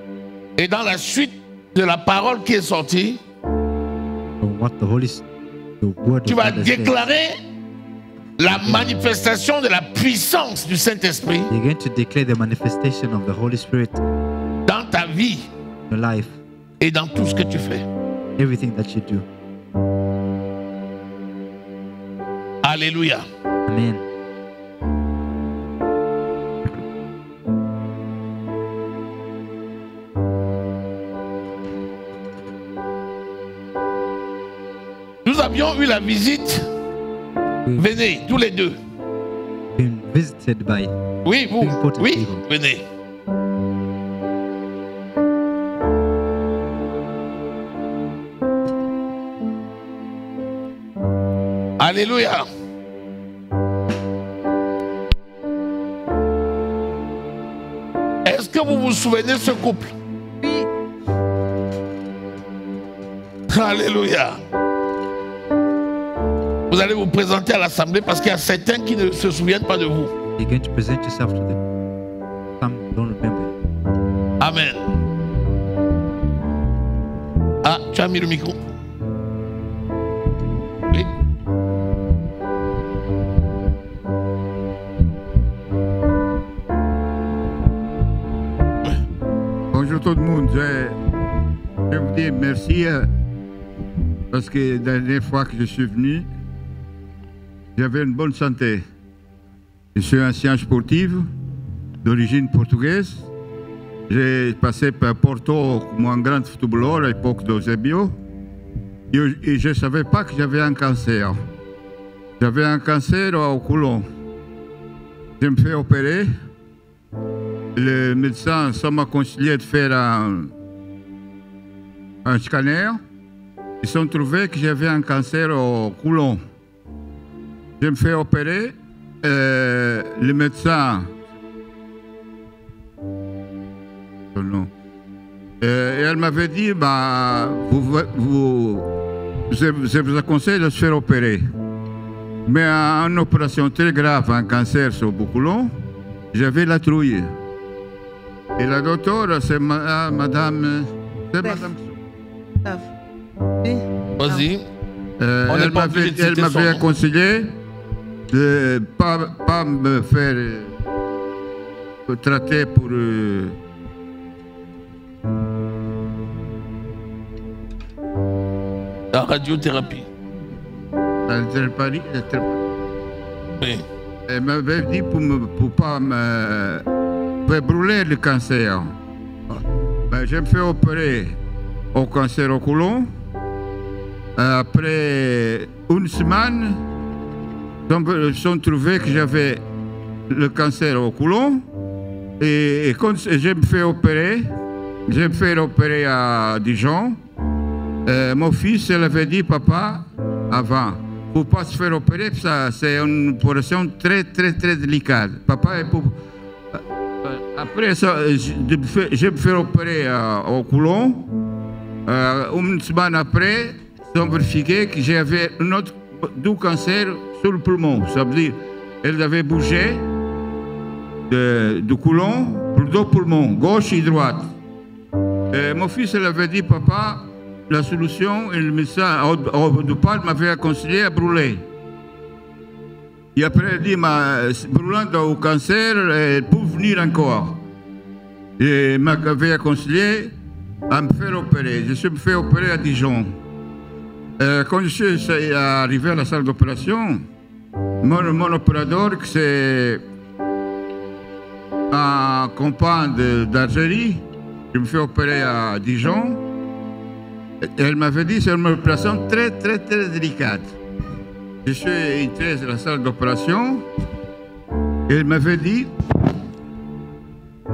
et dans la suite de la parole qui est sortie, from what the word tu of vas God has said, déclarer la manifestation de la puissance du Saint-Esprit you're going to declare the manifestation of the Holy Spirit dans ta vie in your life, et dans tout ce que tu fais. everything that you do. Alléluia. Amen. Nous avions eu la visite. Venez, tous les deux. Been visited by Oui, vous. Important Oui, people. venez. Alléluia. Est-ce que vous vous souvenez de ce couple? Oui. Alléluia. Vous allez vous présenter à l'assemblée parce qu'il y a certains qui ne se souviennent pas de vous. you're going to present yourself to them. Some don't remember. Amen. Ah, tu as mis le micro. Oui. Bonjour tout le monde. Je vous dis merci parce que la dernière fois que je suis venu, j'avais une bonne santé. Je suis ancien sportif d'origine portugaise. J'ai passé par Porto comme un grand footballeur à l'époque d'Eusebio. Et je ne savais pas que j'avais un cancer. J'avais un cancer au côlon. Je me fais opérer. Le médecin m'a conseillé de faire un scanner. Ils ont trouvé que j'avais un cancer au côlon. Je me fais opérer. Le médecin. Non. Et elle m'avait dit bah, je vous conseille de se faire opérer. Mais une opération très grave, un cancer sur le côlon, j'avais la trouille. Et la docteure, c'est madame. C'est madame. Vas-y. Elle m'avait conseillé de ne pas me faire traiter pour. La radiothérapie. La thérapie. Oui. Elle m'avait dit pour ne pas me faire brûler le cancer. Ben, je me fais opérer au cancer au côlon. Après une semaine, ils ont trouvé que j'avais le cancer au côlon. Et quand je me fais opérer, à Dijon. Mon fils, elle avait dit, papa, avant, pour ne pas se faire opérer, c'est une opération très, très, très délicate. Papa, après ça, je me fais opérer au côlon. Une semaine après, ils ont vérifié que j'avais un autre cancer sur le poumon. Ça veut dire qu'elle avait bougé du côlon pour deux poumons, gauche et droite. Mon fils, elle avait dit, papa, la solution, et le médecin au départ m'avait conseillé à brûler. Et après, elle dit, brûlant au cancer, elle peut venir encore. Et m'avait conseillé à me faire opérer. Je me suis fait opérer à Dijon. Quand je suis arrivé à la salle d'opération, mon opérateur, c'est un compagne d'Algérie, je me fais opérer à Dijon. Elle m'avait dit que c'est une opération très, très, très délicate. Je suis entré dans la salle d'opération et elle m'avait dit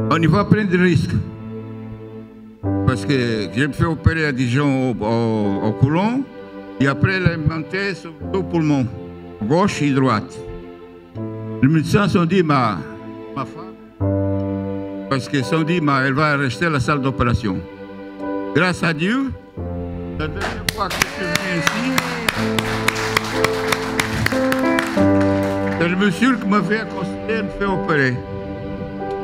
on y va prendre des risques. Parce que je me fais opérer à Dijon au côlon et après elle est montée sur le poumon, gauche et droite. Les médecins se sont dit ma femme, parce qu'ils se sont dit elle va rester à la salle d'opération. Grâce à Dieu, la dernière fois que je suis venu ici, c'est le monsieur qui m'avait conseillé de me faire opérer.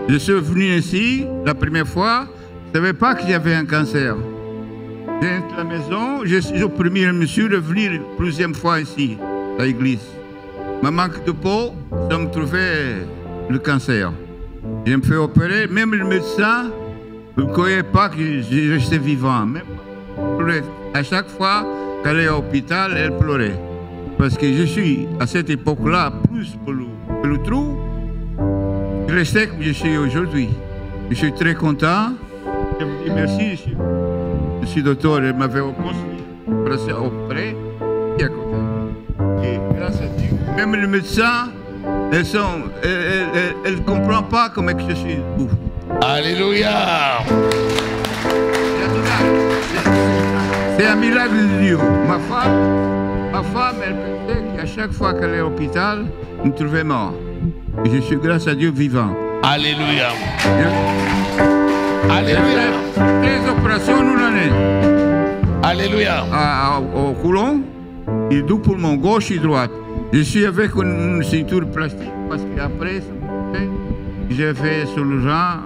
Je suis venu ici la première fois, je ne savais pas que j'avais un cancer. J'ai à la maison, je suis au premier monsieur de venir plusieurs fois ici, à l'église. Ma manque de peau, ça me trouvait le cancer. Je me fais opérer, même le médecin ne croyait pas que je restais vivant. Même à chaque fois qu'elle est à l'hôpital, elle pleurait. Parce que je suis, à cette époque-là, plus pour le trou, je restais comme je suis aujourd'hui. Je suis très content. Je vous dis merci. Monsieur le docteur, il m'avait conseillé opérer. Et grâce à Dieu, même le médecin, elle ne comprend pas comment je suis debout. Alléluia. C'est un miracle de Dieu. Ma femme, elle pensait qu'à chaque fois qu'elle est à l'hôpital, elle me trouvait mort. Et je suis grâce à Dieu vivant. Alléluia. Alléluia. 13 opérations en une année. Alléluia. Au coulon, et deux poumons, gauche et droite. Je suis avec une ceinture plastique parce qu'après, j'ai fait sur le genre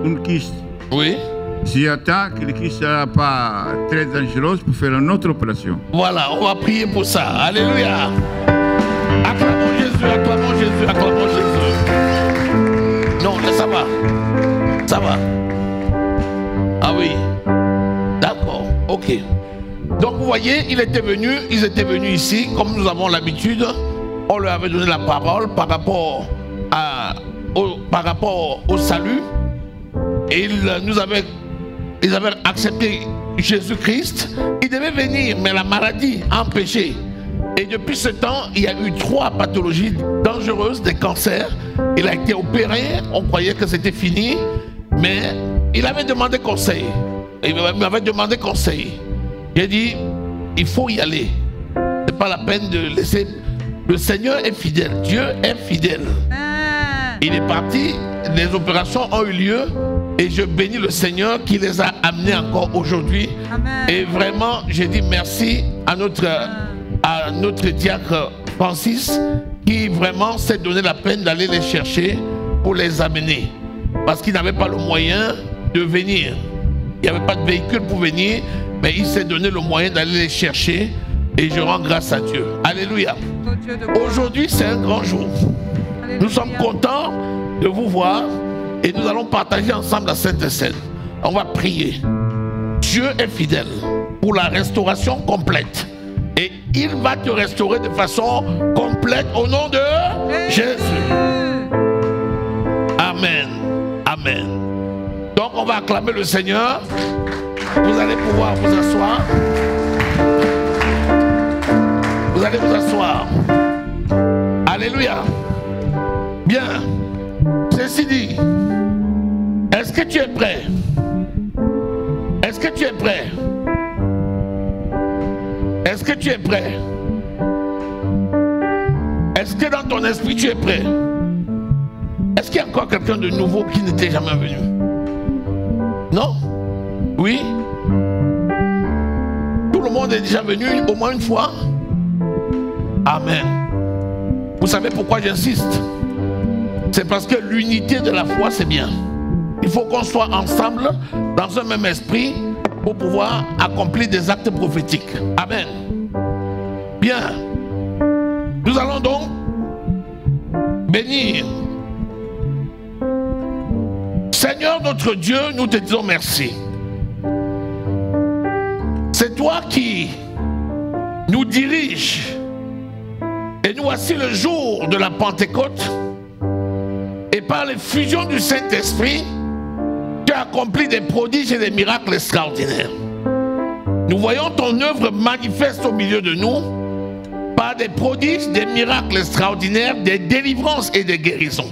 une kyste. Oui. Si j'attends que le kyste ne soit pas très dangereuse pour faire une autre opération. Voilà, on va prier pour ça. Alléluia. Acclamons Jésus, acclamons Jésus, acclamons Jésus. Non, là, ça va. Ça va. Ah oui. D'accord, ok. Donc vous voyez, ils étaient venus ici, comme nous avons l'habitude. On leur avait donné la parole par rapport au salut. Et ils avaient accepté Jésus-Christ. Ils devaient venir, mais la maladie a empêché. Et depuis ce temps, il y a eu 3 pathologies dangereuses, des cancers. Il a été opéré, on croyait que c'était fini, mais il avait demandé conseil. Il m'avait demandé conseil. J'ai dit, il faut y aller. Ce n'est pas la peine de laisser. Le Seigneur est fidèle, Dieu est fidèle. Il est parti, les opérations ont eu lieu. Et je bénis le Seigneur qui les a amenés encore aujourd'hui. Et vraiment, j'ai dit merci à notre diacre Francis qui vraiment s'est donné la peine d'aller les chercher pour les amener. Parce qu'il n'avait pas le moyen de venir. Il n'y avait pas de véhicule pour venir, mais il s'est donné le moyen d'aller les chercher. Et je rends grâce à Dieu. Alléluia. Aujourd'hui, c'est un grand jour. Nous sommes contents de vous voir. Et nous allons partager ensemble la Sainte Seine. On va prier. Dieu est fidèle pour la restauration complète. Et il va te restaurer de façon complète au nom de Jésus. Amen. Amen. Donc on va acclamer le Seigneur. Vous allez pouvoir vous asseoir. Vous allez vous asseoir. Alléluia. Bien. Ceci dit, est-ce que tu es prêt? Est-ce que tu es prêt? Est-ce que tu es prêt? Est-ce que dans ton esprit tu es prêt? Est-ce qu'il y a encore quelqu'un de nouveau qui n'était jamais venu? Non? Oui? Tout le monde est déjà venu au moins une fois? Amen. Vous savez pourquoi j'insiste? C'est parce que l'unité de la foi, c'est bien. Il faut qu'on soit ensemble dans un même esprit pour pouvoir accomplir des actes prophétiques. Amen. Bien. Nous allons donc bénir. Seigneur notre Dieu, nous te disons merci. C'est toi qui nous diriges. Et nous voici le jour de la Pentecôte. Et par l'effusion du Saint-Esprit, tu as accompli des prodiges et des miracles extraordinaires. Nous voyons ton œuvre manifeste au milieu de nous par des prodiges, des miracles extraordinaires, des délivrances et des guérisons.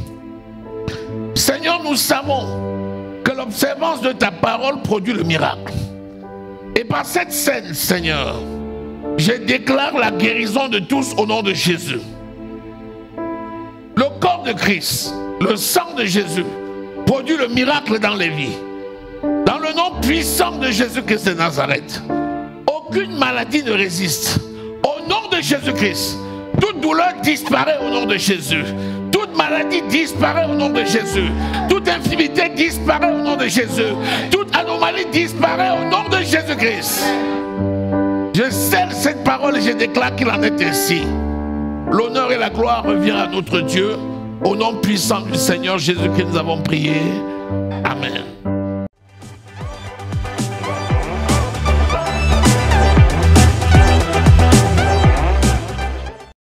Seigneur, nous savons que l'observance de ta parole produit le miracle. Et par cette scène, Seigneur, je déclare la guérison de tous au nom de Jésus. Le corps de Christ, le sang de Jésus produit le miracle dans les vies. Dans le nom puissant de Jésus-Christ de Nazareth, aucune maladie ne résiste. Au nom de Jésus-Christ, toute douleur disparaît au nom de Jésus. Toute toute maladie disparaît au nom de Jésus. Toute infirmité disparaît au nom de Jésus. Toute anomalie disparaît au nom de Jésus-Christ. Je scelle cette parole et je déclare qu'il en est ainsi. L'honneur et la gloire revient à notre Dieu. Au nom puissant du Seigneur Jésus-Christ, nous avons prié. Amen.